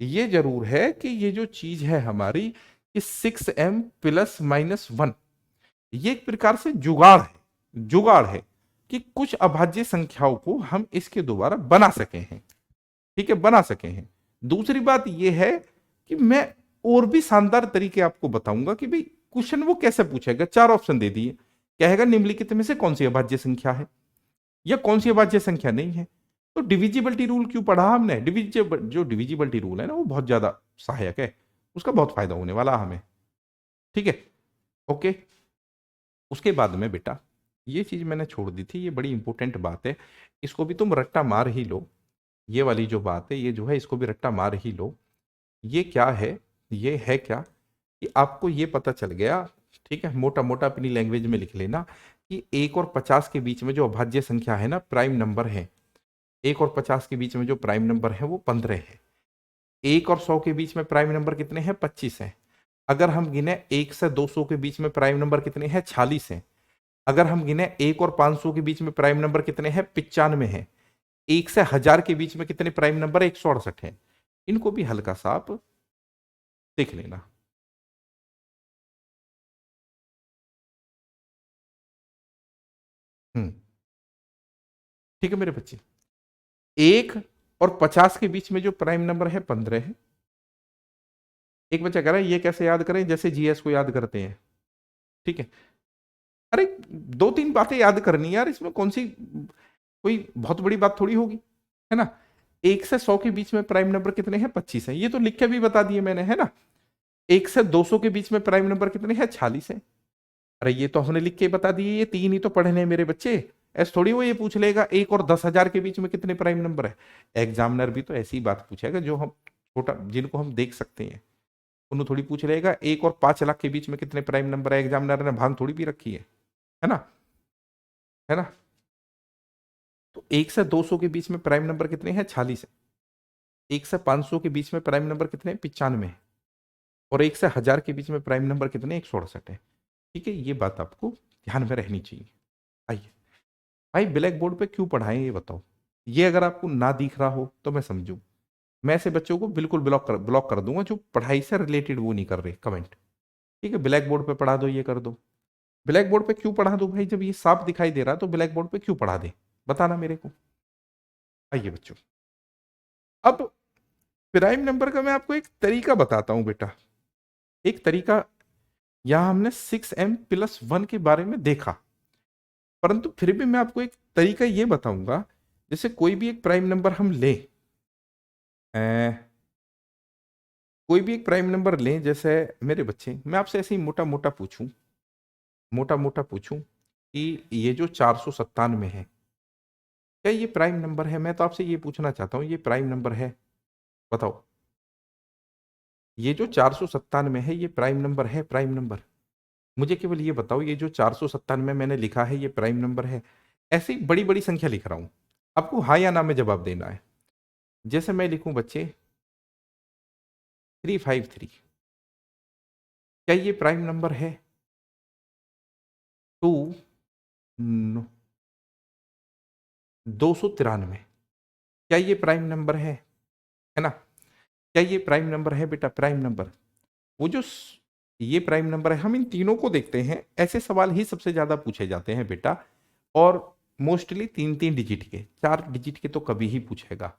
ये जरूर है कि ये जो चीज है हमारी कि 6m प्लस माइनस 1, ये एक प्रकार से जुगाड़ है कि कुछ अभाज्य संख्याओं को हम इसके द्वारा बना सके हैं। ठीक है, बना सके हैं। दूसरी बात यह है कि मैं और भी शानदार तरीके आपको बताऊंगा कि भाई क्वेश्चन वो कैसे पूछेगा। 4 ऑप्शन दे दिए, कहेगा निम्नलिखित में से कौन सी अभाज्य संख्या है या कौन सी अभाज्य संख्या नहीं है। तो डिविजिबिलिटी रूल क्यों पढ़ा हमने, जो डिविजिबिलिटी रूल है ना वो बहुत ज्यादा सहायक है, उसका बहुत फायदा होने वाला हमें। ठीक है, ओके। उसके बाद में बेटा ये चीज मैंने छोड़ दी थी, ये बड़ी इंपॉर्टेंट बात है, इसको भी तुम रट्टा मार ही लो। ये वाली जो बात है, ये जो है इसको भी रट्टा मार ही लो। ये क्या है, ये है क्या कि आपको ये पता चल गया। ठीक है, मोटा मोटा अपनी लैंग्वेज में लिख लेना कि 1 और 50 के बीच में जो अभाज्य संख्या है ना, प्राइम नंबर है। 1 और 50 के बीच में जो प्राइम नंबर है वो 15 है। 1 और 100 के बीच में प्राइम नंबर कितने हैं, 25 है। अगर हम गिने 1 से 200 के बीच में प्राइम नंबर कितने हैं, 46 है। अगर हम गिने 1 और 500 के बीच में प्राइम नंबर कितने हैं, 95 है। 1 से 1000 के बीच में कितने प्राइम नंबर, 168 है। इनको भी हल्का सा आप देख लेना। ठीक है मेरे बच्चे, 1 और 50 के बीच में जो प्राइम नंबर है 15 है। एक बच्चा कह रहा है ये कैसे याद करें, जैसे जीएस को याद करते हैं। ठीक है, अरे 2-3 बातें याद करनी है यार, इसमें कौन सी कोई बहुत बड़ी बात थोड़ी होगी, है ना। 1 से 100 के बीच में प्राइम नंबर कितने हैं, 25 है। ये तो लिख के भी बता दिए मैंने, है ना। 1 से 200 के बीच में प्राइम नंबर कितने हैं, 46 है। अरे ये तो हमने लिख के बता दिए, ये 3 ही तो पढ़ने हैं मेरे बच्चे। ऐसे थोड़ी वो ये पूछ लेगा 1 और 10,000 के बीच में कितने प्राइम नंबर है। एग्जामिनर भी तो ऐसी बात पूछेगा जो हम छोटा, जिनको हम देख सकते हैं। उन्होंने थोड़ी पूछ लेगा 1 और 5 लाख के बीच में कितने प्राइम नंबर है। एग्जामिनर ने भांग थोड़ी भी रखी है ना, है ना। तो 1 से 200 के बीच में प्राइम नंबर कितने हैं, 46 है। 1 से 500 के बीच में प्राइम नंबर कितने हैं, 95 है। और 1 से 1000 के बीच में प्राइम नंबर कितने, 168 है। ठीक है, ये बात आपको ध्यान में रहनी चाहिए। आइए भाई, ब्लैक बोर्ड पे क्यों पढ़ाएं ये बताओ। ये अगर आपको ना दिख रहा हो तो मैं समझू, मैं ऐसे बच्चों को बिल्कुल ब्लॉक कर दूंगा जो पढ़ाई से रिलेटेड वो नहीं कर रहे कमेंट। ठीक है, ब्लैक बोर्ड पे पढ़ा दो, ये कर दो। ब्लैक बोर्ड पे क्यों पढ़ा दो भाई, जब ये साफ दिखाई दे रहा है तो ब्लैक बोर्ड पे क्यों पढ़ा दे, बताना मेरे को। आइए बच्चों, अब प्राइम नंबर का मैं आपको एक तरीका बताता हूं बेटा। एक तरीका, यहां हमने 6m प्लस 1 के बारे में देखा, परंतु फिर भी मैं आपको एक तरीका ये बताऊंगा। जैसे कोई भी एक प्राइम नंबर हम लें, कोई भी एक प्राइम नंबर लें, जैसे मेरे बच्चे मैं आपसे ऐसे ही मोटा मोटा पूछूं कि ये जो 497 है, क्या ये प्राइम नंबर है। मैं तो आपसे ये पूछना चाहता हूं, ये प्राइम नंबर है, बताओ। ये जो 497 है ये प्राइम नंबर है, प्राइम नंबर। मुझे केवल ये बताओ, ये जो 497 मैंने लिखा है ये प्राइम नंबर है। ऐसी बड़ी बड़ी संख्या लिख रहा हूं, आपको हाँ या ना में जवाब देना है। जैसे मैं लिखूं बच्चे 353, क्या ये प्राइम नंबर है? 293। क्या ये प्राइम नंबर है ना? क्या ये प्राइम नंबर है बेटा? प्राइम नंबर, वो जो ये प्राइम नंबर है, हम इन तीनों को देखते हैं, ऐसे सवाल ही सबसे ज्यादा पूछे जाते हैं बेटा। और मोस्टली 3-3 डिजिट के, 4 डिजिट के तो कभी ही पूछेगा,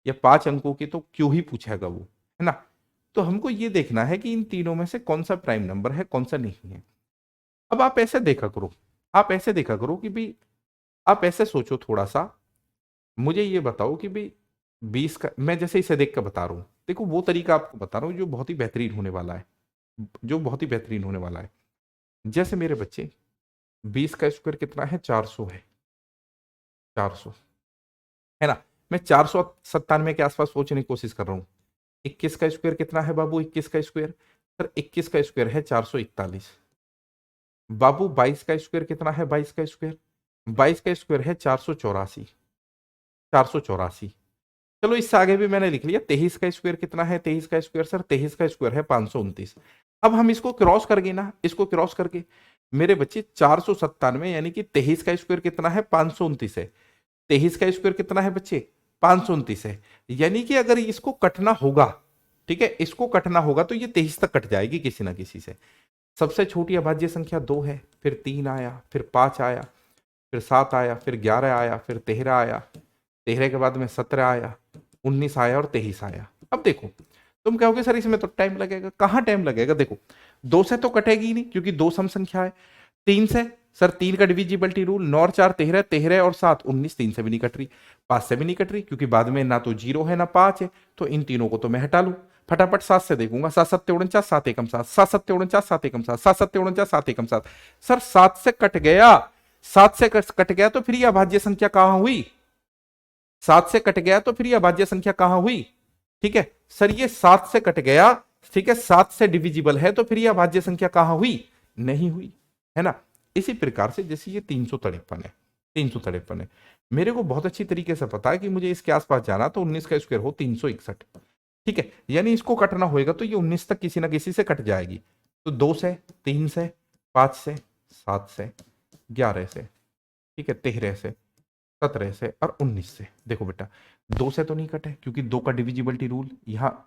या 5 अंकों के तो क्यों ही पूछेगा वो, है ना? तो हमको ये देखना है कि इन तीनों में से कौन सा प्राइम नंबर है, कौन सा नहीं है। अब आप ऐसे देखा करो, आप ऐसे देखा करो कि भाई, आप ऐसे सोचो थोड़ा सा, मुझे ये बताओ कि भाई 20 का, मैं जैसे इसे देख कर बता रहा हूँ, देखो वो तरीका आपको बता रहा हूँ जो बहुत ही बेहतरीन होने वाला है, जो बहुत ही बेहतरीन होने वाला है। जैसे मेरे बच्चे, 20 का स्क्वायर कितना है? 400 है। 400, है ना? मैं 497 के आसपास सोचने की कोशिश कर रहा हूँ। 21 का स्क्वायर कितना है बाबू? 21 का स्क्वायर, सर 21 का स्क्वायर है 441। बाबू 22 का स्क्वायर कितना है? 22 का स्क्वायर, 22 का स्क्वायर है 484। 484, चलो इससे आगे भी मैंने लिख लिया। 23 का स्क्वायर कितना है? 23 का स्क्वायर, सर 23 का स्क्वायर है 529। अब हम इसको क्रॉस करके ना, इसको क्रॉस करके मेरे बच्चे 497, यानी कि 23 का स्क्वायर कितना है? 529 है। 23 का स्क्वायर कितना है बच्चे? 529 है। यानी कि अगर इसको कटना होगा, ठीक है, इसको कटना होगा तो ये 23 तक कट जाएगी किसी ना किसी से। सबसे छोटी अभाज्य संख्या 2 है, फिर 3 आया, फिर 5 आया, फिर 7 आया, फिर 11 आया, फिर 13 आया, 13 के बाद में 17 आया, 19 आया और 23 आया। अब देखो, तुम कहोगे सर इसमें तो टाइम लगेगा। कहाँ टाइम लगेगा? देखो, 2 से तो कटेगी ही नहीं क्योंकि 2 सम संख्या है। 3 से, सर 3 का डिविजिबिलिटी रूल, 9 और 4 13, 13 और 7 19, 3 से भी नहीं कट रही, 5 से भी नहीं कट रही क्योंकि बाद में ना तो 0 है ना 5 है, तो इन तीनों को तो मैं हटा लूं। फटाफट 7 से देखूंगा, 7 7 49, 7 एकम 7, 7 7 49, 7 एकम 7, 7 7 49, 7 एकम 7। सर 7 से कट गया, 7 से कट गया तो फिर यह अभाज्य संख्या कहां हुई? 7 से कट गया तो फिर यह अभाज्य संख्या कहां हुई? ठीक है सर, ये 7 से कट गया, ठीक है, 7 से डिविजिबल है तो फिर यह अभाज्य संख्या कहां हुई? नहीं हुई, है ना? इसी प्रकार से जैसे ये 353 है, 353 है, मेरे को बहुत अच्छी तरीके से पता है कि मुझे इसके आसपास जाना, तो 19 का स्क्वायर हो 361, ठीक है, यानी इसको कटना होएगा तो ये 19 तक किसी ना किसी से कट जाएगी। तो 2 से, 3 से, 5 से, 7 से, 11 से, ठीक है, 13 से, 17 से और 19 से। देखो बेटा, 2 से तो नहीं कटे क्योंकि 2 का डिविजिबिलिटी रूल, यहाँ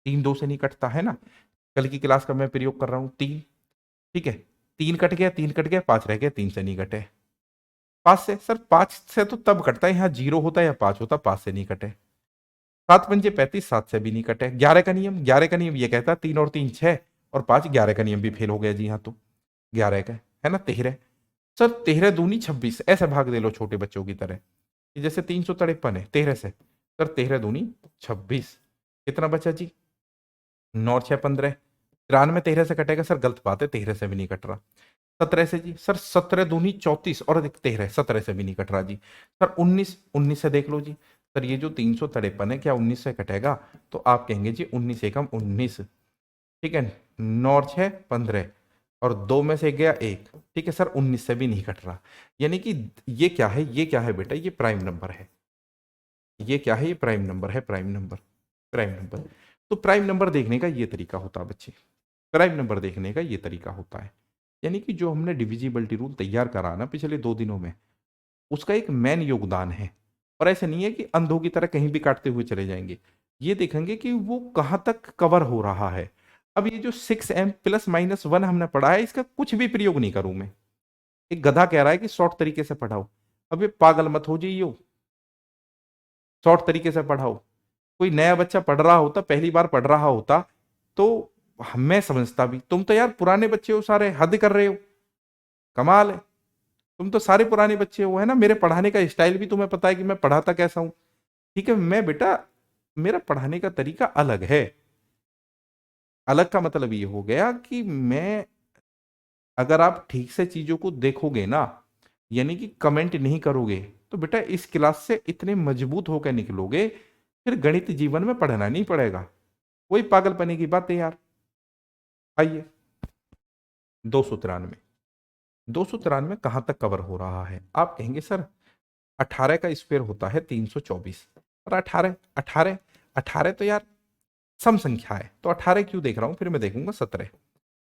3 2 से नहीं कटता, है ना? कल की क्लास का मैं प्रयोग कर रहा हूँ 3, ठीक है, 3 कट गया, 3 कट गया, 5 रह गया, 3 से नहीं कटे। 5 से, सर 5 से तो तब कटता है यहाँ 0 होता है या 5 होता, 5 से नहीं कटे। 7 पंजे 35, 7 से भी नहीं कटे। 11 का नियम, 11 का नियम ये कहता है 3 और 3 6 और 5, 11 का नियम भी फेल हो गया जी, यहाँ तो 11 का है ना, 13। सर 13 दूनी 26, ऐसे भाग दे लो छोटे बच्चों की तरह, जैसे 353 है 13 से, सर 13 दूनी 26, कितना बचा जी? 9 और 6 15, 93 13 से कटेगा, सर गलत बात है, 13 से भी नहीं कट रहा। 17 से जी, सर 17 दूनी 34 और 13, 17 से भी नहीं कट रहा जी। सर 19, 19 से देख लो जी, सर ये जो 353 है क्या 19 से कटेगा? तो आप कहेंगे जी 19 एकम 19, ठीक है, 9 और 6 15 और 2 में से गया 1, ठीक है सर 19 से भी नहीं कट रहा। यानी कि ये क्या है? ये क्या है बेटा? ये प्राइम नंबर है। ये क्या है? ये प्राइम नंबर है, प्राइम नंबर, प्राइम नंबर। तो प्राइम नंबर देखने का ये तरीका होता है बच्चे, प्राइम नंबर देखने का ये तरीका होता है। यानी कि जो हमने डिविजिबिलिटी रूल तैयार करा ना पिछले 2 दिनों में, उसका एक मेन योगदान है। और ऐसे नहीं है कि अंधों की तरह कहीं भी काटते हुए चले जाएंगे, ये देखेंगे कि वो कहां तक कवर हो रहा है। अब ये जो 6m ± 1 हमने पढ़ा है, इसका कुछ भी प्रयोग नहीं करूं मैं। एक गधा कह रहा है कि शॉर्ट तरीके से पढ़ाओ, अब ये पागल मत हो जाइयो, शॉर्ट तरीके से पढ़ाओ। कोई नया बच्चा पढ़ रहा होता, पहली बार पढ़ रहा होता, तो मैं समझता भी। तुम तो यार पुराने बच्चे हो सारे, हद कर रहे हो, कमाल है। तुम तो सारे पुराने बच्चे हो, है ना? मेरे पढ़ाने का स्टाइल भी तुम्हें पता है कि मैं पढ़ाता कैसा हूं, ठीक है? मैं बेटा, मेरा पढ़ाने का तरीका अलग है। अलग का मतलब ये हो गया कि मैं, अगर आप ठीक से चीजों को देखोगे ना, यानी कि कमेंट नहीं करोगे, तो बेटा इस क्लास से इतने मजबूत होकर निकलोगे, फिर गणित जीवन में पढ़ना नहीं पड़ेगा। वही पागलपने की बात है यार। आइए, 293, 293 कहां तक कवर हो रहा है? आप कहेंगे सर 18 का स्क्वायर होता है 324, और 18 18 18 तो यार सम संख्या है, तो 18 क्यों देख रहा हूं? फिर मैं देखूंगा 17,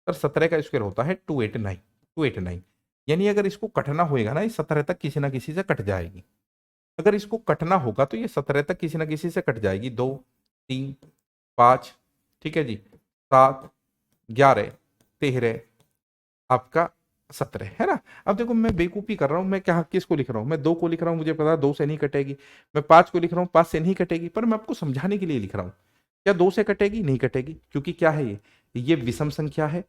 सर 17 का स्क्वायर होता है 289, 289। यानी अगर इसको कटना होएगा ना, इस 17 तक किसी ना किसी से कट जाएगी। अगर इसको कटना होगा तो ये 17 तक किसी ना किसी से कट जाएगी। 2, 3, 5, ठीक है जी, 7, 11, 13, आपका 17, है ना। अब देखो मैं बेवकूफी कर रहा हूं, मैं क्या किसको लिख रहा हूं, मैं 2 को लिख रहा हूं, मुझे पता है 2 से नहीं कटेगी। मैं 5 को लिख रहा हूं, 5 से नहीं कटेगी, पर मैं आपको समझाने के लिए लिख रहा हूं। क्या 2 से कटेगी? नहीं कटेगी, क्योंकि क्या है ये विषम संख्या है।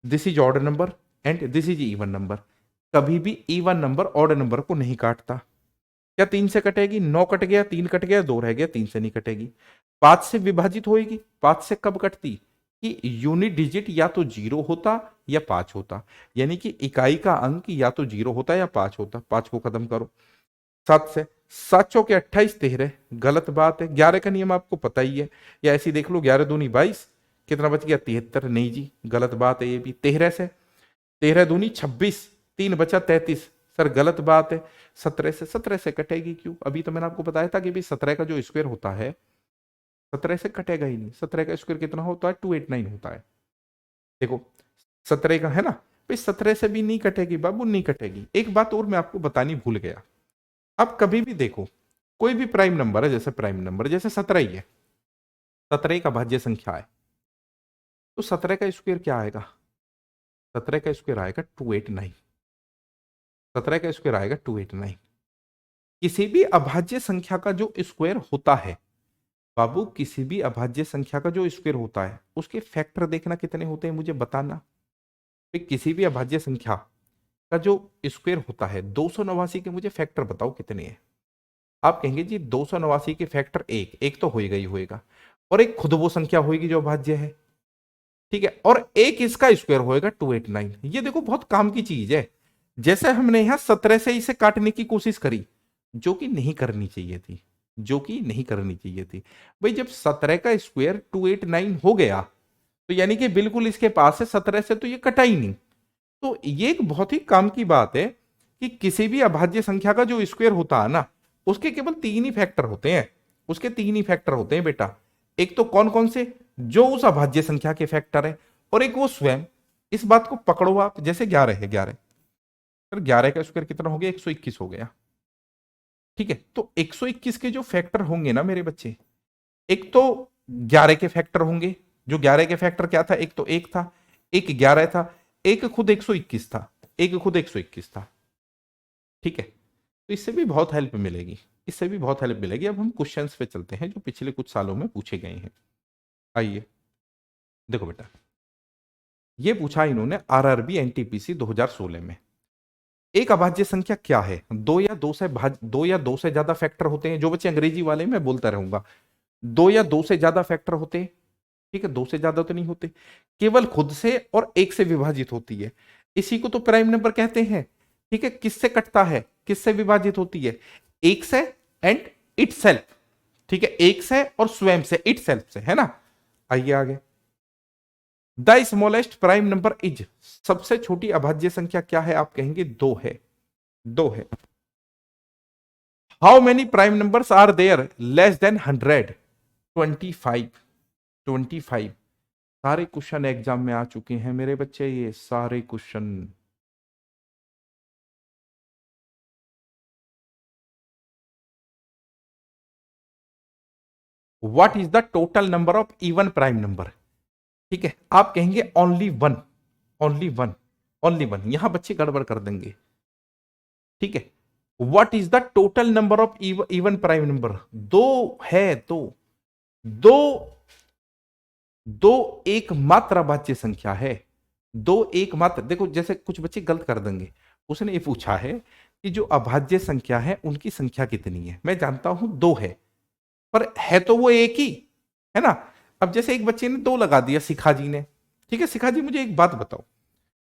This is odd number and this is even number. कभी भी इवन नंबर ऑड नंबर को नहीं काटता। क्या 3 से कटेगी? 9 कट गया, 3 कट गया, 2 रह गया, 3 से नहीं कटेगी। 5 से विभाजित होएगी। 5 से कब कटती? कि यूनिट डिजिट या तो 0 होता या 5 होता, यानी कि इकाई का अंक या तो 0 होता या 5 होता। 5 को खत्म करो। 7 से, 7 चौके 28, 13, गलत बात है। 11 का नियम आपको पता ही है, या ऐसे देख लो, 11 दूनी 22, कितना बच गया? 73, नहीं जी, गलत बात है ये भी। 13 से, 13 दूनी 26, 3 बचा 33, सर गलत बात है। 17 से, 17 से कटेगी क्यों? अभी तो मैंने आपको बताया था कि भाई 17 का जो स्क्वायर होता है 17 से कटेगा ही नहीं। 17 का स्क्वायर कितना होता है? 289 होता है। देखो 17 का है ना भाई, 17 से भी नहीं कटेगी बाबू, नहीं कटेगी। एक बात और मैं आपको बतानी भूल गया, आप कभी भी देखो कोई भी प्राइम नंबर है, जैसे प्राइम नंबर जैसे 17 ही है, 17 का भाज्य संख्या है, तो 17 का स्क्वायर क्या आएगा? 17 का स्क्वायर आएगा 289। 17 का स्क्वायर आएगा 289। किसी भी अभाज्य संख्या का जो स्क्वायर होता है बाबू, किसी भी अभाज्य संख्या का जो स्क्वायर होता है उसके फैक्टर देखना कितने होते हैं, मुझे बताना। भाई किसी भी अभाज्य संख्या का जो स्क्वायर होता है 289 के मुझे फैक्टर बताओ कितने हैं। आप कहेंगे जी 289 के फैक्टर एक, एक तो होएगा ही होएगा, और एक खुद वो संख्या होगी जो अभाज्य है, ठीक है, और एक इसका स्क्वायर होएगा 289। ये देखो बहुत काम की चीज है। जैसे हमने यहां 17 से इसे काटने की कोशिश करी, जो कि नहीं करनी चाहिए थी, जो कि नहीं करनी चाहिए थी। भाई जब 17 का स्क्वायर 289 हो गया तो यानी कि बिल्कुल इसके पास है, 17 से तो ये कटा ही नहीं। तो ये एक बहुत ही काम की बात है कि किसी भी अभाज्य संख्या का जो स्क्वायर होता है ना, उसके केवल 3 ही फैक्टर होते हैं। उसके 3 ही फैक्टर होते हैं बेटा। एक तो कौन कौन से? जो उस अभाज्य संख्या के फैक्टर है, और एक वो स्वयं। इस बात को पकड़ो आप, जैसे 11 है, 11, फिर 11 का स्क्वायर कितना हो गया? 121 हो गया, ठीक है। तो 121 के जो फैक्टर होंगे ना मेरे बच्चे, एक तो 11 के फैक्टर होंगे। जो 11 के फैक्टर क्या था? एक तो 1 था, एक 11 था, एक खुद 121 था, एक खुद 121 था, ठीक है। तो इससे भी बहुत हेल्प मिलेगी, इससे भी बहुत हेल्प मिलेगी। अब हम क्वेश्चंस पे चलते हैं जो पिछले कुछ सालों में पूछे गए हैं। आइए देखो बेटा, ये पूछा इन्होंने आरआरबी एनटीपीसी 2016 में। एक अभाज्य संख्या क्या है? दो या दो से ज्यादा फैक्टर होते हैं। जो बच्चे अंग्रेजी वाले मैं बोलता रहूंगा, 2 या 2 से ज्यादा फैक्टर होते हैं, ठीक है, 2 से ज्यादा तो नहीं होते, केवल खुद से और एक से विभाजित होती है। इसी को तो प्राइम नंबर कहते हैं, ठीक है। किससे कटता है, किससे विभाजित होती है? एक से एंड इटसेल्फ, ठीक है, एक से और स्वयं से, इटसेल्फ से, है ना। आइए आगे। The smallest prime number is, सबसे छोटी अभाज्य संख्या क्या है? आप कहेंगे 2 है, 2 है। How many prime numbers are there less than 100? 25, 25। सारे क्वेश्चन एग्जाम में आ चुके हैं मेरे बच्चे, ये सारे question. What is the total number of even prime number? ठीक है, आप कहेंगे only one, only one, only one. यहां बच्चे गड़बड़ कर देंगे, ठीक है। What is the total number of even prime number? दो है, दो, दो, दो एकमात्र अभाज्य संख्या है, दो एकमात्र। देखो जैसे कुछ बच्चे गलत कर देंगे, उसने ये पूछा है कि जो अभाज्य संख्या है उनकी संख्या कितनी है। मैं जानता हूं 2 है, पर है तो वो एक ही, है ना। अब जैसे एक बच्चे ने 2 लगा दिया, शिखा जी ने, ठीक है। शिखा जी मुझे एक बात बताओ,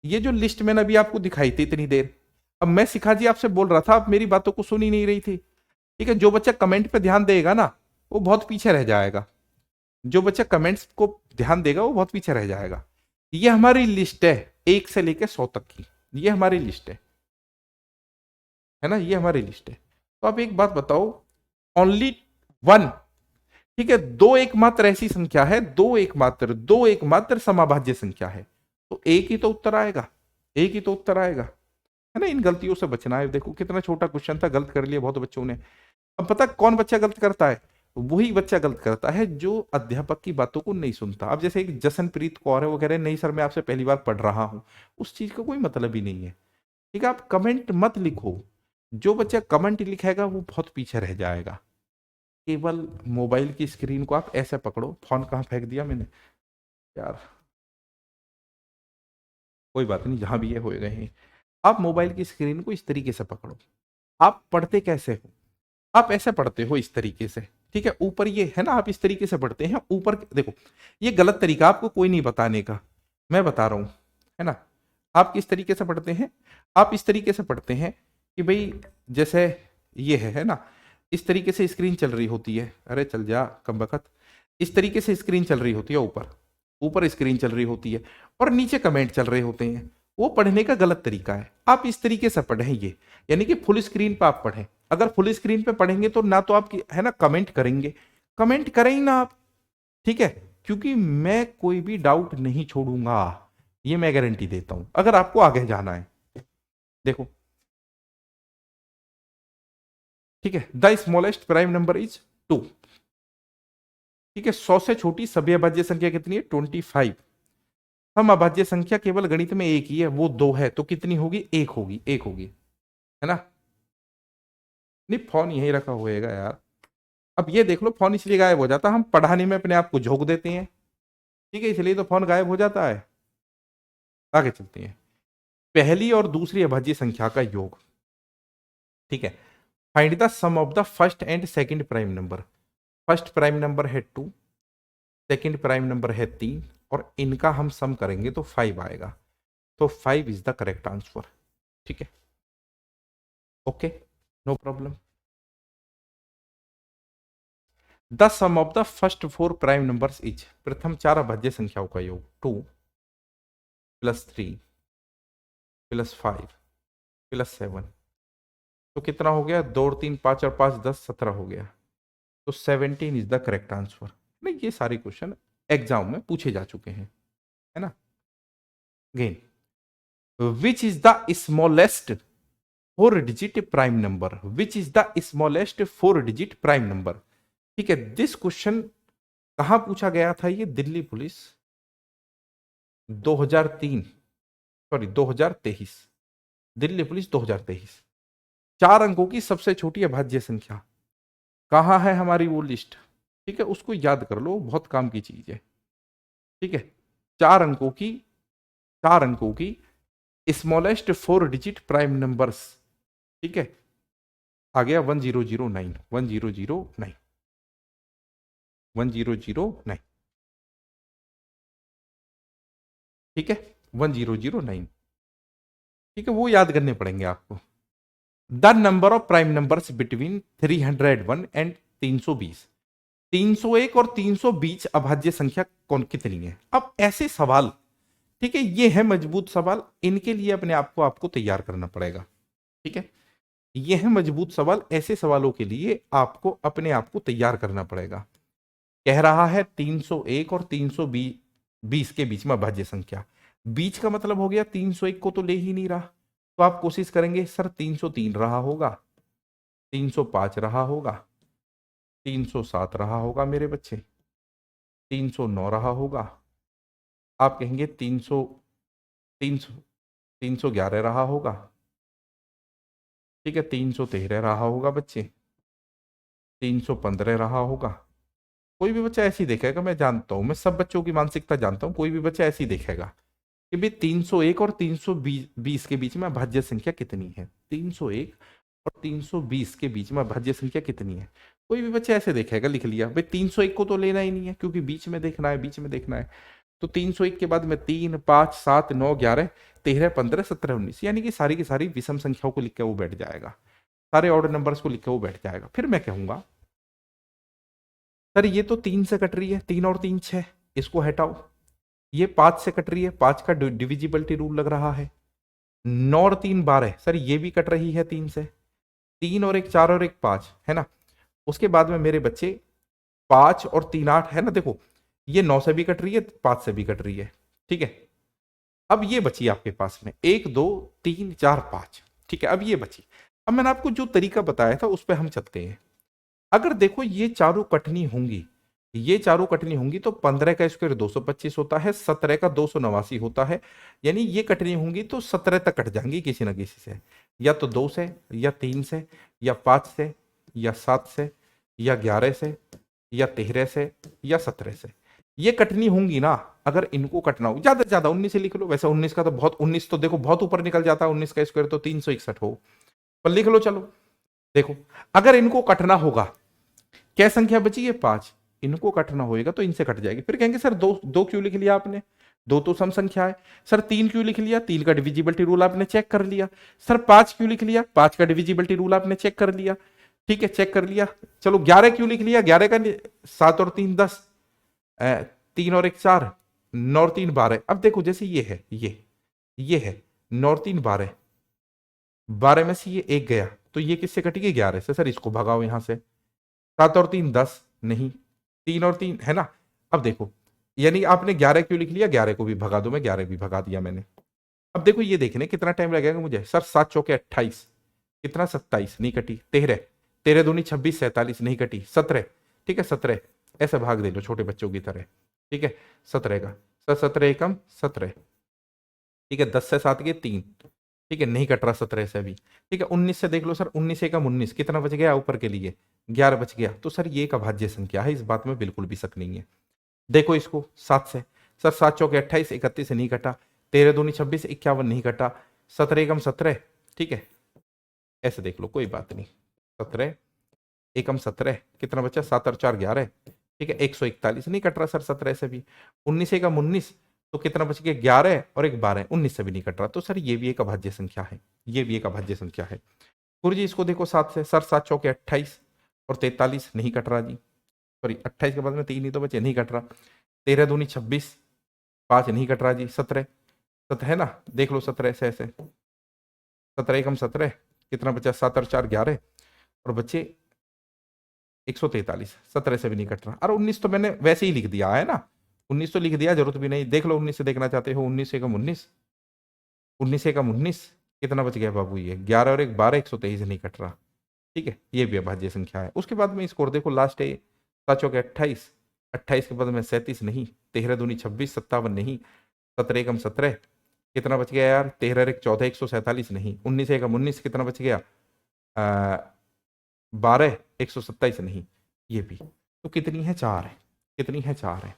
ये जो लिस्ट मैंने अभी आपको दिखाई थी इतनी देर, अब मैं शिखा जी आपसे बोल रहा था, आप मेरी बातों को सुन ही नहीं रही थी, ठीक है। जो बच्चा कमेंट पे ध्यान देगा ना वो बहुत पीछे रह जाएगा, जो बच्चा कमेंट्स को ध्यान देगा वो बहुत पीछे रह जाएगा। ये हमारी लिस्ट है 1 से लेकर 100 तक की, ये हमारी लिस्ट है ना, ये हमारी लिस्ट है। तो आप एक बात बताओ, ओनली वन, ठीक है, दो एकमात्र ऐसी संख्या है, दो एकमात्र समअभाज्य संख्या है, तो एक ही तो उत्तर आएगा, एक ही तो उत्तर आएगा, है ना। इन गलतियों से बचना है। देखो कितना छोटा क्वेश्चन था, गलत कर लिया बहुत बच्चों ने। अब पता कौन बच्चा गलत करता है? वही बच्चा गलत करता है जो अध्यापक की बातों को नहीं सुनता। अब जैसे एक जसनप्रीत कौर है, वो कह रहे हैं नहीं सर मैं आपसे पहली बार पढ़ रहा हूं, उस चीज का कोई मतलब ही नहीं है। ठीक है, आप कमेंट मत लिखो। जो बच्चा कमेंट लिखेगा वो बहुत पीछे रह जाएगा। केवल मोबाइल की स्क्रीन को आप ऐसे पकड़ो। फोन कहाँ फेंक दिया मैंने यार, कोई बात नहीं, जहां भी ये हो गए हैं। आप मोबाइल की स्क्रीन को इस तरीके से पकड़ो। आप पढ़ते कैसे हो? आप ऐसे पढ़ते हो इस तरीके से, ठीक है। ऊपर ये है ना, आप इस तरीके से पढ़ते हैं ऊपर। देखो ये गलत तरीका, आपको कोई नहीं बताने का, मैं बता रहा हूं, है ना। आप किस तरीके से पढ़ते हैं? आप इस तरीके से पढ़ते हैं कि भाई जैसे ये है ना, इस तरीके से स्क्रीन चल रही होती है। अरे चल जा कमबख्त। इस तरीके से स्क्रीन चल रही होती है, ऊपर ऊपर स्क्रीन चल रही होती है और नीचे कमेंट चल रहे होते हैं। वो पढ़ने का गलत तरीका है। आप इस तरीके से पढ़ें ये, यानी कि फुल स्क्रीन पर आप पढ़ें। अगर फुल स्क्रीन पे पढ़ेंगे तो ना तो आप है ना कमेंट करेंगे, कमेंट करें ही ना आप, ठीक है। क्योंकि मैं कोई भी डाउट नहीं छोड़ूंगा, ये मैं गारंटी देता हूं, अगर आपको आगे जाना है। देखो ठीक है, the smallest prime number is 2। ठीक है, 100 से छोटी सभी अभाज्य संख्या कितनी है? 25। हम अभाज्य संख्या केवल गणित में एक ही है, वो 2 है, तो कितनी होगी? एक होगी, एक होगी, है ना। नहीं फोन यहीं रखा होएगा यार। अब ये देख लो, फोन इसलिए गायब हो जाता, हम पढ़ाने में अपने आप को झोंक देते हैं, ठीक है, इसलिए तो फोन गायब हो जाता है। आगे चलते हैं। पहली और दूसरी अभाज्य संख्या का योग, ठीक है। Find the sum of the first and second prime number. First prime number है 2, सेकंड प्राइम नंबर है 3, और इनका हम सम करेंगे तो 5 आएगा। तो 5 इज द करेक्ट आंसर, ठीक है। Okay, no problem. The sum of the first 4 prime numbers is, प्रथम 4 अभाज्य संख्याओं का योग 2 + 3 + 5 + 7, तो कितना हो गया? 2 और 3 5 और 5 10 17 हो गया। तो 17 इज द करेक्ट आंसर। नहीं, ये सारे क्वेश्चन एग्जाम में पूछे जा चुके हैं, है ना। Again, which is the smallest 4 digit prime number? Which is the smallest 4 digit prime number? ठीक है, दिस क्वेश्चन कहां पूछा गया था? ये Delhi police 2003, sorry 2023, Delhi police 2023। 4 अंकों की सबसे छोटी अभाज्य संख्या कहां है हमारी वो लिस्ट, ठीक है, उसको याद कर लो, बहुत काम की चीज है, ठीक है। 4 अंकों की, 4 अंकों की स्मॉलेस्ट 4 डिजिट प्राइम नंबर्स, ठीक है। आ गया 1009, 1009, 1009, ठीक है, 1009, ठीक है, वो याद करने पड़ेंगे आपको। The number of prime numbers between 301 and 320। 301 और 320 अभाज्य संख्या कौन कितनी है? अब ऐसे सवाल, ठीक है, ये है मजबूत सवाल, इनके लिए अपने आप को आपको तैयार करना पड़ेगा, ठीक है। ये है मजबूत सवाल, ऐसे सवालों के लिए आपको अपने आप को तैयार करना पड़ेगा। कह रहा है 301 और 320 के बीच में अभाज्य संख्या, बीच का मतलब हो गया 301 को तो ले ही नहीं रहा, तो आप कोशिश करेंगे सर 303 रहा होगा, 305 रहा होगा, 307 रहा होगा मेरे बच्चे, 309 रहा होगा, आप कहेंगे 300, 300, 311 रहा होगा, ठीक है, 313 रहा होगा बच्चे, 315 रहा होगा। कोई भी बच्चा ऐसी देखेगा, मैं जानता हूं, मैं सब बच्चों की मानसिकता जानता हूं, कोई भी बच्चा ऐसी देखेगा कि भाई 301 और 320 के बीच में अभाज्य संख्या कितनी है? 301 और 320 के बीच में अभाज्य संख्या कितनी है? कोई भी बच्चा ऐसे देखेगा, लिख लिया भाई 301 को तो लेना ही नहीं है क्योंकि बीच में देखना है, बीच में देखना है। तो 301 के बाद में 3 5 7 9 11 13 15 17 19, यानी कि सारी की सारी विषम संख्याओं को लिख के वो बैठ जाएगा, सारे ऑड नंबर्स को लिख के वो बैठ जाएगा। फिर मैं कहूंगा सर ये तो 3 से कट रही है, 3 और 3 6, इसको हटाओ। ये 5 से कट रही है, 5 का डिविजिबिलिटी रूल लग रहा है। 9 और 3 12, सर ये भी कट रही है 3 से, 3 और 1 4 और 1 5, है ना। उसके बाद में मेरे बच्चे 5 और 3 8, है ना। देखो ये 9 से भी कट रही है, 5 से भी कट रही है, ठीक है। अब ये बची आपके पास में 1 2 3 4 5, ठीक है। अब ये बची। अब मैंने आपको जो तरीका बताया था उस पर हम चलते हैं। अगर देखो ये चारों कटनी होंगी, ये चारों कटनी होंगी तो 15 का स्क्वायर 225 होता है, 17 का 289 होता है। यानी ये कटनी होंगी तो 17 तक कट जाएंगी किसी ना किसी से, या तो 2 से, या 3 से, या 5 से, या 7 से, या 11 से, या 13 से, या 17 से। ये कटनी होंगी ना। अगर इनको कटना हो, ज्यादा से ज्यादा 19 से लिख लो। वैसे 19 का तो बहुत, 19 तो देखो बहुत ऊपर निकल जाता है, 19 का स्क्वायर तो 361 हो, पर लिख लो चलो। देखो अगर इनको कटना होगा, क्या संख्या बची है 5, इनको कटना होएगा तो इनसे कट जाएगी। फिर कहेंगे सर दो दो क्यों लिख लिया आपने, दो तो सम संख्या है। सर 3 क्यों लिख लिया, 3 का डिविजिबिलिटी रूल आपने चेक कर लिया। सर 5 क्यों लिख लिया, 5 का डिविजिबिलिटी रूल आपने चेक कर लिया, ठीक है, चेक कर लिया। चलो 11 क्यों लिख लिया, 11 का 7 और 3 10, 3 और 1 4, 9 और 3 12। अब देखो जैसे ये है, ये है 9 और 3 12, 12 में से ये एक गया तो ये किससे कटेगी, 11 से। सर इसको भगाओ यहां से, 7 और 3 10, नहीं, 3 और 3 है ना। अब देखो यानी आपने 11 क्यों लिख लिया, 11 को भी भगा दो, मैं 11 भी भगा दिया मैंने। अब देखो ये देखने कितना टाइम लगेगा मुझे। सर 7 चौके 28, कितना 27, नहीं कटी। 13, 13 दूनी 26, 47 नहीं कटी। 17, ठीक है 17, ऐसे भाग दे लो छोटे बच्चों की तरह, ठीक है। 17 का सर 17 एकम 17, ठीक है। 10 से 7 के 3, ठीक है, नहीं कट रहा 17 से भी, ठीक है। 19 से देख लो सर, 19 एकम 19, कितना बच गया ऊपर के लिए, 11 बच गया। तो सर ये एक अभाज्य संख्या है, इस बात में बिल्कुल भी शक नहीं है। देखो इसको 7 से, सर 7 चौके 28, 31 से नहीं कटा। 13 दूनी 26, 51 नहीं कटा। 17 एकम 17, ठीक है, ऐसे देख लो कोई बात नहीं। 17 एकम 17, कितना बचा, 7 और 4 11, ठीक है। 141 नहीं कट रहा सर 17 से भी। 19 एकम 19, तो कितना बच गया, 11 और एक 12, 19 से भी नहीं कट रहा। तो सर ये भी एक अभाज्य संख्या है, ये भी एक अभाज्य संख्या है। गुरु जी इसको देखो 7 से, सर 7 चौके 28 और 43 नहीं कट रहा जी, सॉरी 28 के बाद में 3 ही तो बचे, नहीं कट रहा। 13 दूनी 26, 5 नहीं कट रहा जी। 17, 17 है ना, देख लो 17 से ऐसे, 17 एकम 17, कितना बचा, 7 और 4 11, और बच्चे 143, 17 से भी नहीं कट रहा। और 19 तो मैंने वैसे ही लिख दिया है ना, 19 तो लिख दिया, जरूरत भी नहीं। देख लो 19 से देखना चाहते हो, 19 एकम 19, 19 एकम 19, कितना बच गया बाबू, ये 11 और एक 12, 123 नहीं कट रहा, ठीक है। ये भी अभाज्य संख्या है। उसके बाद में स्कोर देखो, लास्ट है 7 चौके 28, 28 के बाद में 37 नहीं, 13 दूनी 26, 57 नहीं, 17 एकम 17, कितना बच गया यार, 13 एक 14, 147 नहीं, 19 एकम 19, कितना बच गया, 12, 127 नहीं, ये भी। तो कितनी है, 4 है, कितनी है, 4 है।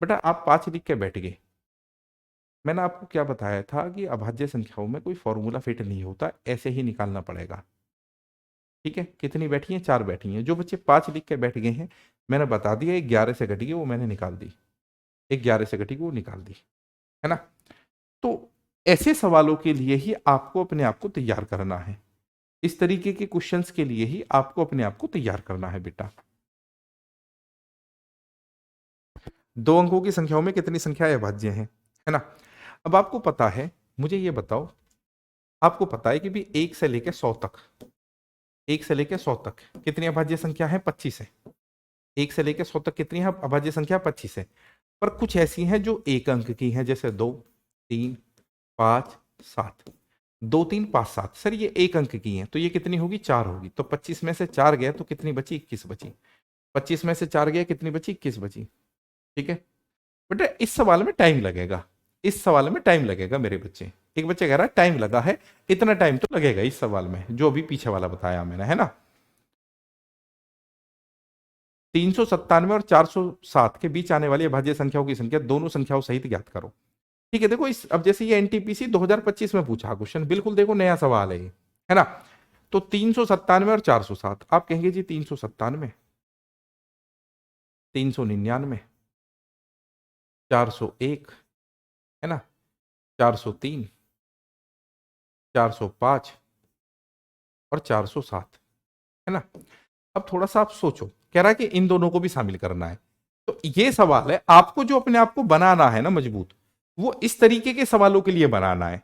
बेटा आप 5 लिख के बैठ गए। मैंने आपको क्या बताया था कि अभाज्य संख्याओं में कोई फॉर्मूला फिट नहीं होता, ऐसे ही निकालना पड़ेगा, ठीक है। कितनी बैठी हैं, 4 बैठी हैं। जो बच्चे 5 लिख के बैठ गए हैं, मैंने बता दिया, एक 11 से घटी वो मैंने निकाल दी, एक 11 से घटी वो निकाल दी, है ना। तो ऐसे सवालों के लिए ही आपको अपने आप को तैयार करना है, इस तरीके के क्वेश्चंस के लिए ही आपको अपने आप को तैयार करना है बेटा। 2 अंकों की संख्याओं में कितनी संख्याएं अभाज्य हैं, है ना। अब आपको पता है, मुझे ये बताओ, आपको पता है कि भी 1 से लेकर 100 तक, 1 से लेकर 100 तक कितनी अभाज्य संख्या है, 25 है। 1 से लेकर 100 तक कितनी है अभाज्य संख्या, 25 है। पर कुछ ऐसी हैं जो 1 अंक की हैं, जैसे 2 3 5 7, 2 3 5 7। सर ये 1 अंक की हैं तो ये कितनी होगी, 4 होगी। तो 25 में से 4 गया तो कितनी बची, 21 बची। 25 में से 4 गया, कितनी बची, 21 बची, ठीक है। बेटा इस सवाल में टाइम लगेगा, इस सवाल में टाइम लगेगा मेरे बच्चे। एक बच्चे कह रहा है टाइम लगा है, इतना टाइम तो लगेगा इस सवाल में, जो अभी पीछे वाला बताया मैंने, है ना। 397 और 407 के बीच आने वाली अभाज्य संख्याओं की संख्या दोनों संख्याओं सहित ज्ञात करो, ठीक है। देखो इस, अब जैसे ये एनटीपीसी 2025 में पूछा क्वेश्चन, बिल्कुल देखो नया सवाल है ये, है ना। तो 397 और 407, आप कहेंगे जी 397, 399, 401, है ना, 403, 405 और 407, है ना। अब थोड़ा सा आप सोचो, कह रहा है कि इन दोनों को भी शामिल करना है। तो ये सवाल है, आपको जो अपने आप को बनाना है ना मजबूत, वो इस तरीके के सवालों के लिए बनाना है,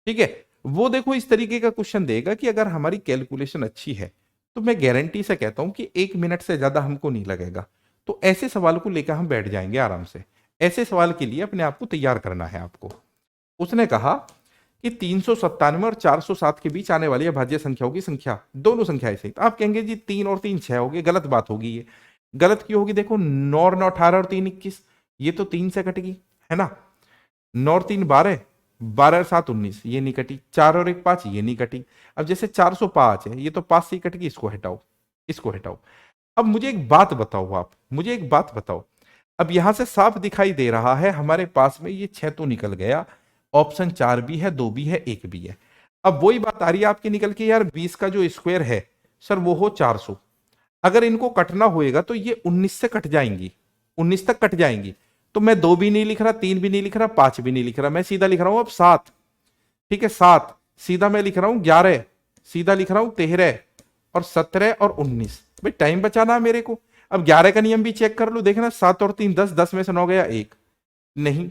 ठीक है। वो देखो इस तरीके का क्वेश्चन देगा कि अगर हमारी कैलकुलेशन अच्छी है तो मैं गारंटी से कहता हूं कि 1 मिनट से ज्यादा हमको नहीं लगेगा। तो ऐसे सवाल को लेकर हम बैठ जाएंगे आराम से। ऐसे सवाल के लिए अपने आप को तैयार करना है आपको। उसने कहा कि 397 और 407 के बीच आने वाली अभाज्य संख्याओं की संख्या, दोनों संख्याएं सही। तो आप कहेंगे जी 3 और 3 6 हो गए, गलत बात होगी ये। गलत क्यों होगी? देखो 9 और 9 18 और 3 21, ये तो 3 से कटेगी, है ना। 9 और 3 12, 12 और 7 19, ये नहीं कटी। 4 और 1 5, ये नहीं कटी। अब जैसे 405 है, ये तो 5 से ही कटेगी, इसको हटाओ, इसको हटाओ। अब मुझे एक बात बताओ, आप मुझे एक बात बताओ, अब यहां से साफ दिखाई दे रहा है हमारे पास में ये 6 तो निकल गया, ऑप्शन 4 भी है, 2 भी है, 1 भी है। अब वही बात आ रही है आपकी निकल के, यार 20 का जो स्क्वायर है सर वो हो 400। अगर इनको कटना होएगा तो ये 19 से कट जाएंगी, 19 तक कट जाएंगी। तो मैं 2 भी नहीं लिख रहा, 3 भी नहीं लिख रहा, 5 भी नहीं लिख रहा, मैं सीधा लिख रहा हूं अब 7। ठीक है 7, सीधा मैं लिख रहा हूं 11, सीधा लिख रहा हूं 13 और 17 और 19। भाई टाइम बचाना है मेरे को। अब 11 का नियम भी चेक कर लो, देखना 7 और 3 10, 10 में से 9 गया 1, नहीं।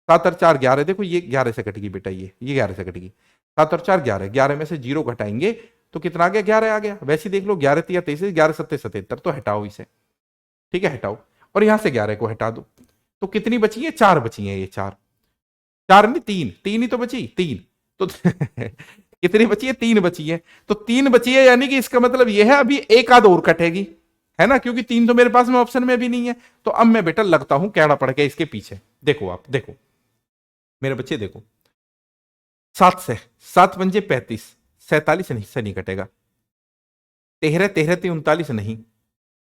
7 और 4 11, देखो ये 11 से कटेगी बेटा, ये 11 से कटेगी। 7 और 4 11, 11 में से 0 घटाएंगे तो कितना आ गया? 11 आ गया। वैसे ही देख लो 11 3 23, 11 7 77, तो हटाओ इसे। ठीक है हटाओ, और यहां से 11 को हटा दो, तो कितनी बची है? 4 बची है, ये 4, 4 नहीं 3, 3 ही तो बची, 3 तो कितनी बची है? 3 बची है। तो 3 बची है, यानी कि इसका मतलब यह है अभी एक आध और कटेगी, है ना, क्योंकि 3 तो मेरे पास में ऑप्शन में भी नहीं है। तो अब मैं बेटा लगता हूं कैड़ा पड़ के इसके पीछे। देखो आप देखो मेरे बच्चे, देखो 7 से 7 पंजे 35, 47 नहीं से नहीं कटेगा। 13 13 39 नहीं।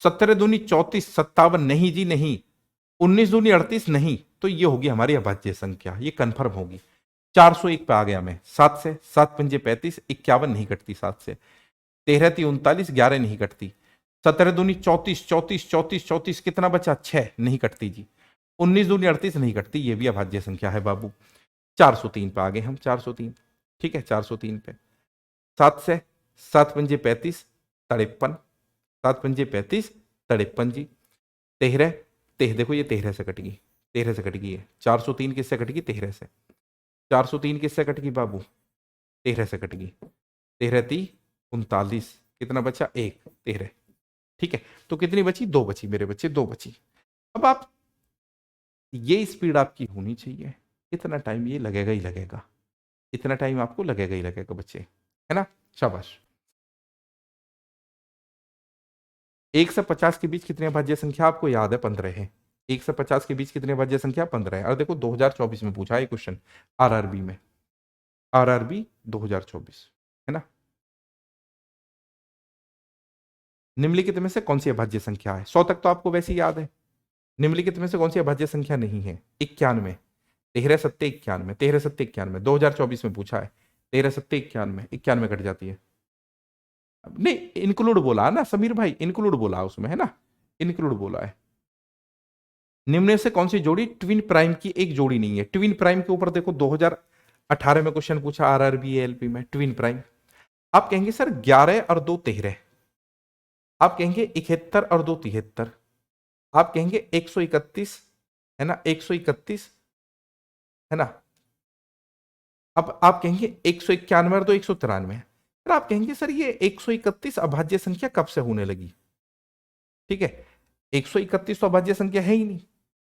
17 दूनी 34, 57 नहीं जी नहीं। 19 दूनी 38 नहीं। तो ये होगी हमारी अभाज्य संख्या, ये कंफर्म होगी। 401 पे आ गया मैं। 7 से 7 पंजे 35, 51 नहीं कटती 7 से। 13 ती 39, 11 नहीं कटती। 17 दूनी 34, 34 34 34, कितना बचा? 6 नहीं कटती जी। 19 दूनी 38 नहीं कटती, ये भी अभाज्य संख्या है बाबू। 403 पे आ गए हम, 403। ठीक है 403 पे 7 से 7 पंजे 35, 53, 7 पंजे 35, 53 जी। 13, देखो ये 13 से कट गई, 13 से कट गई है। 403 किससे कट गई? 13 से। 403 किससे कट गई बाबू? 13 से कट गई। 13 ती 39, कितना बचा? 1, 13। ठीक है, तो कितनी बची? 2 बची मेरे बच्चे, 2 बची। अब आप, ये स्पीड आपकी होनी चाहिए। इतना टाइम ये लगेगा ही लगेगा, इतना टाइम आपको लगेगा ही लगेगा बच्चे, है ना। शाबाश। 1 से 50 के बीच कितनी अभाज्य संख्या आपको याद है? 15 है। 1 से 50 के बीच कितनी अभाज्य संख्या? 15 है। और देखो 2024 में पूछा है क्वेश्चन, आरआरबी में, आरआरबी 2024, है ना। निम्नलिखित में से कौन सी अभाज्य संख्या है? 100 तक तो आपको वैसे ही याद है। निम्नलिखित में से कौन सी अभाज्य संख्या नहीं है? 91, 13 सत्ते 91, 13 सत्ते 91, 2024 में पूछा है। 13 सत्ते 91, 91 कट जाती है। नहीं इंक्लूड बोला ना समीर भाई, इंक्लूड बोला उसमें, है ना, इंक्लूड बोला है। निम्न में से कौन सी जोड़ी ट्विन प्राइम की एक जोड़ी नहीं है? ट्विन प्राइम के ऊपर देखो 2018 में क्वेश्चन पूछा आरआरबी एलपी में, ट्विन प्राइम। आप कहेंगे सर 11 और 2 13, आप कहेंगे 71 और 2 73, आप कहेंगे 131, है ना, 131, है ना। अब आप कहेंगे 191 और 2 193, फिर आप कहेंगे सर ये 131 अभाज्य संख्या कब से होने लगी? ठीक है, 131 तो अभाज्य संख्या है ही नहीं।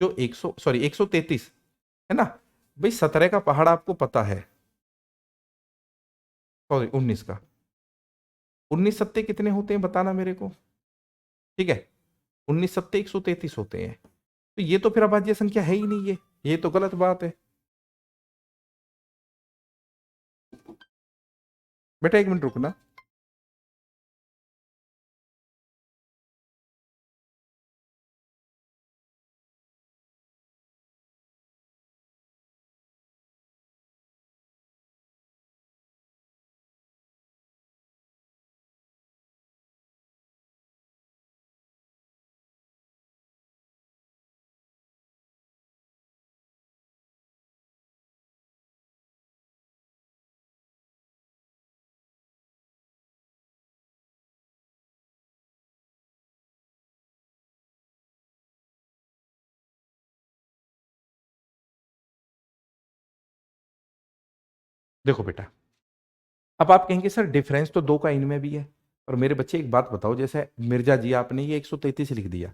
जो 100 सॉरी 133, है ना भाई। 17 का पहाड़ आपको पता है, सॉरी 19 का। 19 सत्ते कितने होते हैं बताना मेरे को? ठीक है 19 सत्ते 133 होते हैं। तो ये तो फिर अभाज्य संख्या है ही नहीं, ये तो गलत बात है। बेटा 1 मिनट रुकना। देखो बेटा, अब आप कहेंगे सर डिफरेंस तो 2 का इनमें भी है। और मेरे बच्चे एक बात बताओ, जैसे मिर्जा जी आपने ये 133 लिख दिया,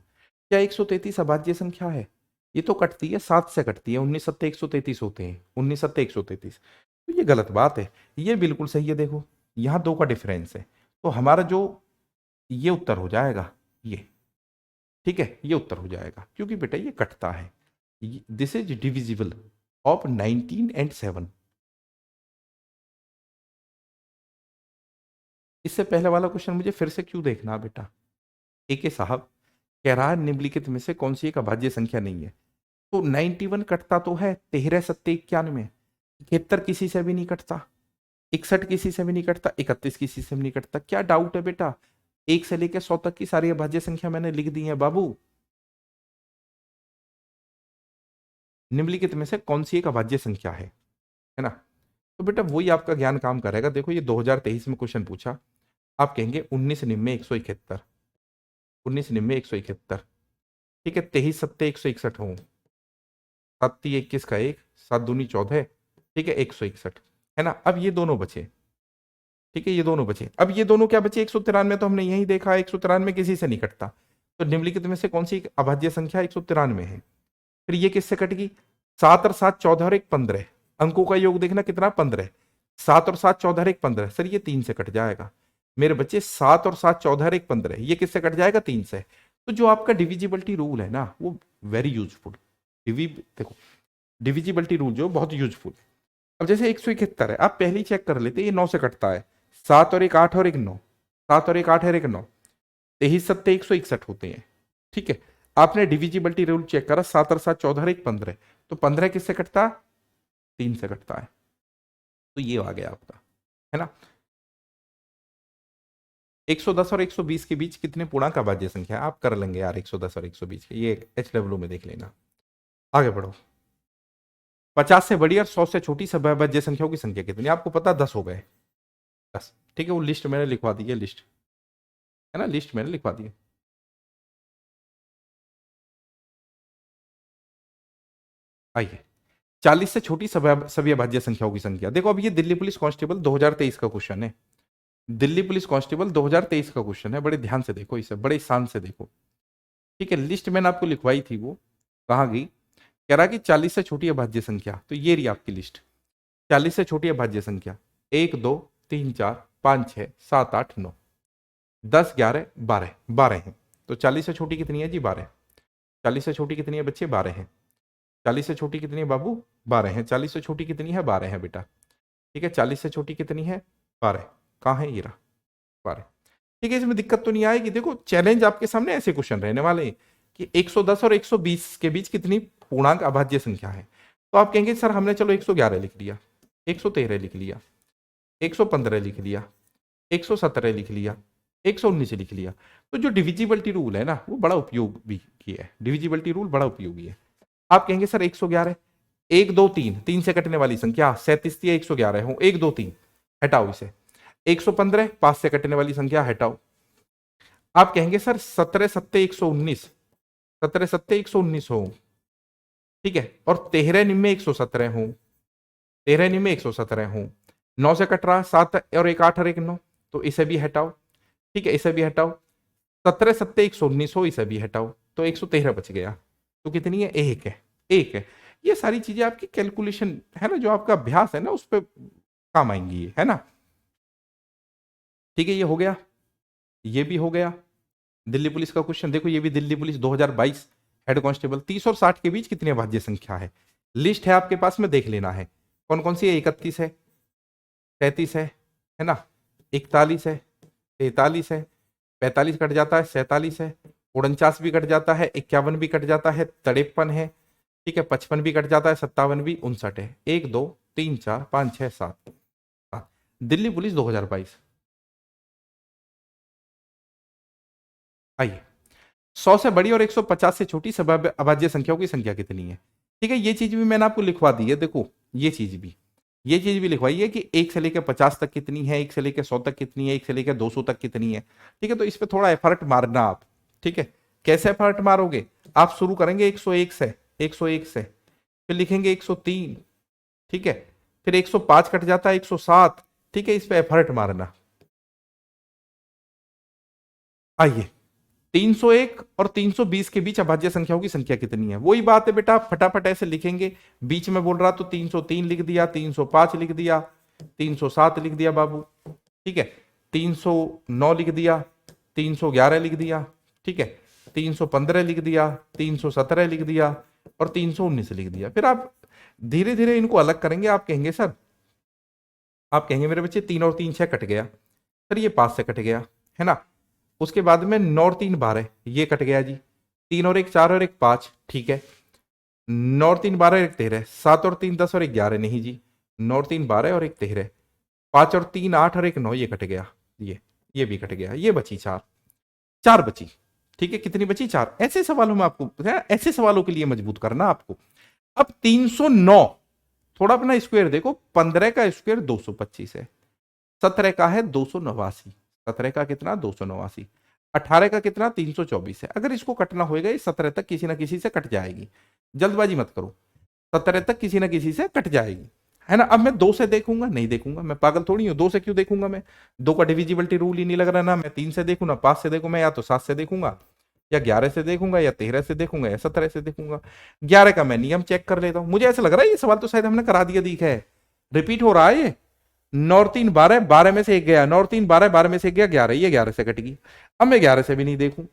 क्या 133 अभाज्य संख्या है? ये तो कटती है, 7 से कटती है, 19 सत्ते 133 होते हैं, 19 सत्ते 133। तो ये गलत बात है, ये बिल्कुल सही है। देखो यहाँ 2 का डिफरेंस है, तो हमारा जो ये उत्तर हो जाएगा ये, ठीक है, ये उत्तर हो जाएगा, क्योंकि बेटा ये कटता है। This is divisible of 19 and 7। इससे पहले वाला क्वेश्चन मुझे फिर से क्यों देखना बेटा। एक साहब कह रहा है निम्नलिखित में से कौन सी एक अभाज्य संख्या नहीं है। तो 91 कटता तो है, 13 सत्ते 91, 71 किसी से भी नहीं कटता, 61 किसी से भी नहीं कटता, 31 किसी से भी नहीं कटता। क्या डाउट है बेटा? 1 से लेकर 100 तक की सारी अभाज्य संख्या मैंने लिख दी है बाबू। निम्नलिखित में से कौन सी एक अभाज्य संख्या है ना। तो बेटा वही आपका ज्ञान काम करेगा। देखो ये 2023 में क्वेश्चन पूछा, आप कहेंगे 19 निम्न 171, 19 निम्न 171, ठीक है, 23 सत्ते 161 हो, 7 × 21 का 1, 7 दूनी 14, ठीक है, 161 है ना। अब ये दोनों बचे, ठीक है, ये दोनों बचे। अब ये दोनों क्या बचे? 193 तो हमने यही देखा, 193 किसी से नहीं कटता। तो निम्नलिखित में से कौन सी अभाज्य संख्या 193 है? फिर ये किससे कटेगी? 7 और 7 14 और 1 15, अंकों का योग देखना कितना? 15। 7 और 7 14 और 1 15, सर ये 3 से कट जाएगा मेरे बच्चे। 7 और 7 14 और 1 15, ये किससे कट जाएगा? 3 से। तो जो आपका डिविजिबिलिटी रूल है ना, वो वेरी यूजफुल। देखो डिविजिबिलिटी रूल जो बहुत यूजफुल। अब जैसे 171 है, आप पहले ही चेक कर लेते, ये 9 से कटता है। 7 और 1 8 और 1 9, 7 और 1 8 और 1 9, 23 सत्ते 161 होते हैं, ठीक है। आपने डिविजिबिलिटी रूल चेक करा, 7 और 7 14 और 1 15, तो 15 किससे कटता? 3 से कटता है। तो ये आ गया आपका, है ना। 110 और 120 के बीच कितने पूर्णांक अभाज्य संख्या है? आप कर लेंगे यार 110 और 120 के, ये HW में देख लेना। आगे बढ़ो। 50 से बड़ी और 100 से छोटी सब अभाज्य संख्याओं की संख्या कितनी? आपको पता 10 हो गए, 10, ठीक है। वो लिस्ट मैंने लिखवा दी है, लिस्ट है ना, लिस्ट मैंने लिखवा दी है। आइए, 40 से छोटी सभी अभाज्य संख्याओं की संख्या। देखो अब ये दिल्ली पुलिस कांस्टेबल 2023 का क्वेश्चन है, दिल्ली पुलिस कांस्टेबल 2023 का क्वेश्चन है। बड़े ध्यान से देखो इसे, बड़े शान से देखो, ठीक है। लिस्ट मैंने आपको लिखवाई थी, वो कहाँ गई? कह रहा कि 40 से छोटी अभाज्य संख्या, तो ये रही आपकी लिस्ट। 40 से छोटी अभाज्य संख्या 1 2 3 4 5 6 7 8 9 10 11 12, 12 है। तो 40 से छोटी कितनी है जी? 12। 40 से छोटी कितनी है बच्चे? 12 है। 40 से छोटी कितनी है बाबू? 12 है। 40 से छोटी कितनी है? 12 है बेटा, ठीक है। 40 से छोटी कितनी है? 12। कहाँ है? ये रहा 12, ठीक है। इसमें दिक्कत तो नहीं आएगी। देखो चैलेंज आपके सामने ऐसे क्वेश्चन रहने वाले हैं कि 110 और 120 के बीच कितनी पूर्णांक अभाज्य संख्या है। तो आप कहेंगे सर हमने चलो 111 लिख लिया, 113 लिख लिया, 115 लिख लिया, 117 लिख लिया, 119 लिख लिया। तो जो डिविजिबिलिटी रूल है ना, वो बड़ा उपयोगी है। डिविजिबिलिटी रूल बड़ा उपयोगी है। आप कहेंगे सर 111, 1 2 3, 3 से कटने वाली संख्या 37 थी, 111 हूं, 1 2 3 हटाओ इसे। 115 5 से कटने वाली संख्या हटाओ। आप कहेंगे सर 17 सत्ते 119, 17 सत्ते 119 हो, ठीक है। और 13 निम्न 117 हूं, 13 निम्न 117 हूं। 9 से कट रहा, 7 और 1 8 और 1 9, तो इसे भी हटाओ, ठीक है, इसे भी हटाओ। 17 सत्ते 119 हो, इसे भी हटाओ, तो 113 बच गया। तो कितनी है? 1 है, 1 है। ये सारी चीजें आपकी कैलकुलेशन है ना, जो आपका अभ्यास है ना, उस पर काम आएंगी, है ना, ठीक है। ये हो गया, ये भी हो गया। दिल्ली पुलिस का क्वेश्चन देखो, ये भी दिल्ली पुलिस 2022 हेड कांस्टेबल। 30 और 60 के बीच कितनी अभाज्य संख्या है? लिस्ट है आपके पास में, देख लेना है कौन कौन सी है। 31 है, 33 है ना, 41 है, 43 है, 45 कट जाता है, 47 है, 49 भी कट जाता है, 51 भी कट जाता है, 53 है, ठीक है, 55 भी कट जाता है, 57 भी, 59 है। 1 2 3 4 5 6 7 7। दिल्ली पुलिस 2022। आइए, 100 से बड़ी और 150 से छोटी सब अभाज्य संख्याओं की संख्या कितनी है? ठीक है, ये चीज भी मैंने आपको लिखवा दी है। देखो ये चीज भी लिखवाई है कि 1 से लेकर 50 तक कितनी है, 1 से लेकर 100 तक कितनी है, 1 से लेकर 200 तक कितनी है, ठीक है। तो इस पे थोड़ा एफर्ट मारना आप, ठीक है। कैसे एफर्ट मारोगे? आप शुरू करेंगे 101 से, 101 से, फिर लिखेंगे 103, ठीक है, फिर 105 कट जाता है, 107, ठीक है। इस पे एफर्ट मारना। आइए, 301 और 320 के बीच अभाज्य संख्याओं की संख्या कितनी है? वही बात है बेटा, फटाफट ऐसे लिखेंगे। बीच में बोल रहा तो 303 लिख दिया, 305 लिख दिया, 307 लिख दिया बाबू, ठीक है, 309 लिख दिया, 311 लिख दिया, ठीक है, 315 लिख दिया, 317 लिख दिया और 319 लिख दिया। फिर आप धीरे धीरे इनको अलग करेंगे। आप कहेंगे सर, आप कहेंगे मेरे बच्चे 3 और 3 6 कट गया सर, ये 5 से कट गया, है ना। उसके बाद में 9 और 3 12, ये कट गया जी। 3 और 1 4 और 1 5, ठीक है। 9 और 3 12 और 1 13, 7 और 3 10 और 1 11, नहीं जी। 9 और 3 12 और 1 13, 5 और 3 8 और 1 9, ये कट गया। ये भी कट गया, ये बची 4, 4 बची, ठीक है। कितनी बची? 4। ऐसे सवालों में आपको, ऐसे सवालों के लिए मजबूत करना आपको। अब 309, थोड़ा अपना स्क्वायर देखो, 15 का स्क्वायर 225 है, 17 का है 289, 17 का कितना? 289, 18 का कितना? 324 है। अगर इसको कटना होगा, ये 17 तक किसी ना किसी से कट जाएगी, जल्दबाजी मत करो, 17 तक किसी ना किसी से कट जाएगी, है ना। अब मैं 2 से देखूंगा? नहीं देखूंगा, मैं पागल थोड़ी हूं, 2 से क्यों देखूंगा मैं? 2 का डिविजिबिलिटी रूल ही नहीं लग रहा ना। मैं 3 से देखूं ना 5 से देखूं, मैं या तो 7 से देखूंगा, या 11 से देखूंगा, या 13 से देखूंगा, या 17 से देखूंगा। 11 का मैं नियम चेक कर लेता हूं। मुझे ऐसा लग रहा है ये सवाल तो शायद हमने करा दिया, दिखा है, रिपीट हो रहा है ये। 9 और 3 12, 12 में से एक गया, 9 और 3 12, 12 में से एक गया 11, ये 11 से कट गई। अब मैं 11 से भी नहीं देखूं,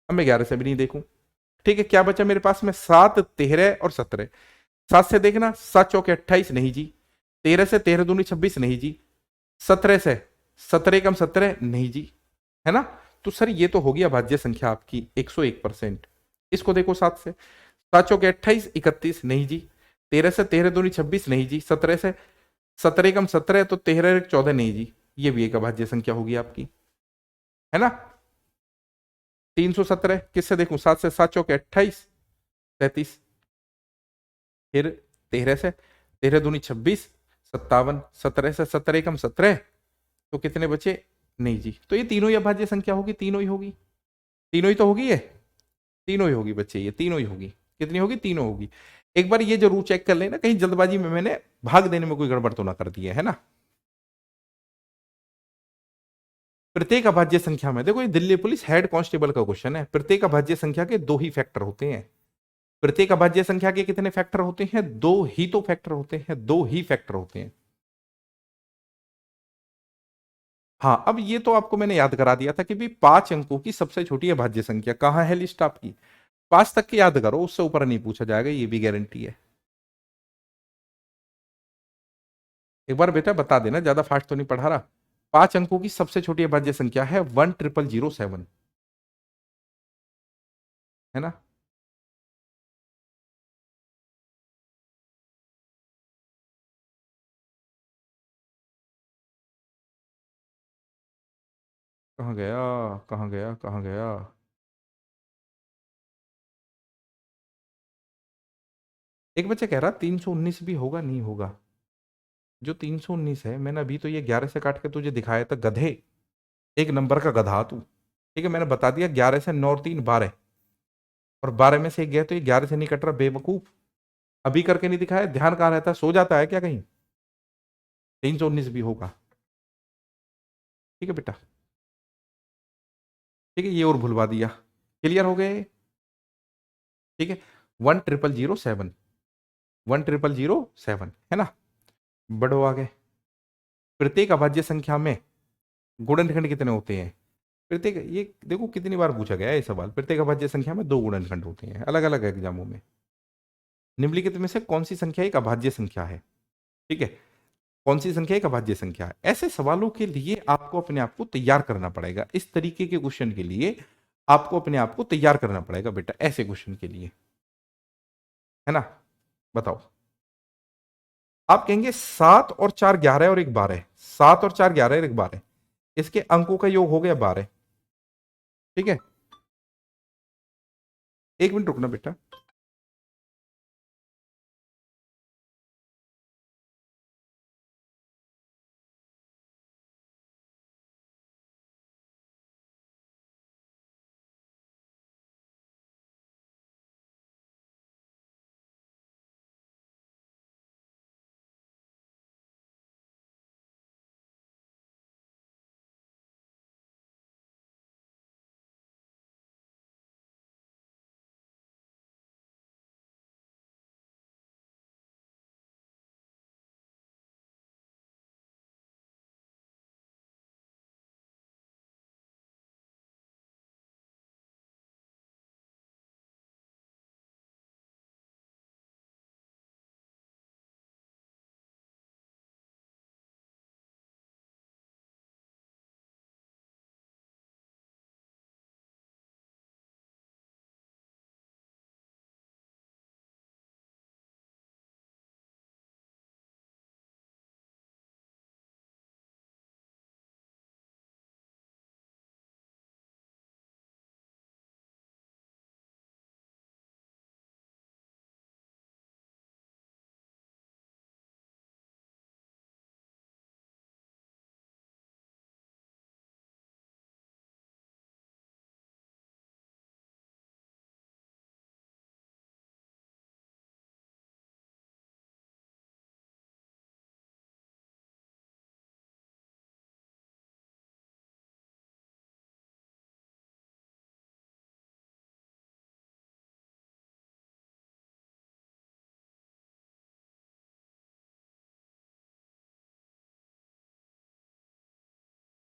अब मैं 11 से भी नहीं देखूं, ठीक है। क्या बचा मेरे पास में? 7 13 और 17। 7 से देखना, 7 चौके 28, नहीं जी। 13 से 13 दूनी 26, नहीं जी। 17 से 17 कम 17, नहीं जी, है ना। तो सर ये तो होगी अभाज्य संख्या आपकी 101%। इसको देखो, 7 से 7 चौके 28 31, नहीं जी। 13 से 13 दूनी 26, नहीं जी। 17 से 17 कम 17, तो 13 एक 14, नहीं जी। ये भी एक अभाज्य संख्या होगी आपकी, है ना। 317 किससे देखूं? 7 से 7 चौके 28 33, फिर 13 से 13 दूनी 26 57, 17 से 17 कम 17, तो कितने बचे? नहीं जी। तो ये तीनों ही अभाज्य संख्या होगी, तीनों ही होगी, तीनों ही तो होगी, ये तीनों ही होगी बच्चे, ये तीनों ही होगी। कितनी होगी? तीनों होगी। एक बार ये जरूर चेक कर लेना, कहीं जल्दबाजी में मैंने भाग देने में कोई गड़बड़ तो ना कर दी है ना। प्रत्येक अभाज्य संख्या में, देखो ये दिल्ली पुलिस हेड कांस्टेबल का क्वेश्चन है, प्रत्येक अभाज्य संख्या के 2 ही फैक्टर होते हैं। प्रत्येक अभाज्य संख्या के कितने फैक्टर होते हैं? 2 ही तो फैक्टर होते हैं, 2 ही फैक्टर होते हैं। हाँ, अब ये तो आपको मैंने याद करा दिया था कि भी 5 अंकों की सबसे छोटी अभाज्य संख्या कहां है, लिस्ट आपकी 5 तक की याद करो, उससे ऊपर नहीं पूछा जाएगा, ये भी गारंटी है। एक बार बेटा बता देना, ज्यादा फास्ट तो नहीं पढ़ा रहा। 5 अंकों की सबसे छोटी अभाज्य संख्या है 10007, है ना। कहाँ गया, कहाँ गया, कहाँ गया? एक बच्चा कह रहा 319 भी होगा, नहीं होगा। जो 319 है, मैंने अभी तो ये 11 से काट के तुझे दिखाया था, गधे, एक नंबर का गधा तू, ठीक है। मैंने बता दिया 11 से 9 और 3 12, और 12 में से एक गया, तो ये 11 से नहीं कट रहा, बेवकूफ। अभी करके नहीं दिखाया, ध्यान कहाँ रहता है, सो जाता है क्या कहीं? 319 भी होगा, ठीक है बेटा, ठीक है। ये और भुलवा दिया, क्लियर हो गए, ठीक है। 10007, 10007, है ना। बढ़ो आगे। प्रत्येक अभाज्य संख्या में गुणनखंड कितने होते हैं? प्रत्येक, ये देखो कितनी बार पूछा गया है ये सवाल। प्रत्येक अभाज्य संख्या में 2 गुणनखंड होते हैं, अलग अलग एग्जामों में। निम्नलिखित में से कौन सी संख्या एक अभाज्य संख्या है? ठीक है, कौन सी संख्या एक अभाज्य संख्या है? ऐसे सवालों के लिए आपको अपने आप को तैयार करना पड़ेगा। इस तरीके के क्वेश्चन के लिए आपको अपने आप को तैयार करना पड़ेगा बेटा, ऐसे क्वेश्चन के लिए, है ना। बताओ, आप कहेंगे 7 और 4 11 और 1 12, 7 और 4 11 और 1 12, इसके अंकों का योग हो गया 12, ठीक है। 1 मिनट रुकना बेटा।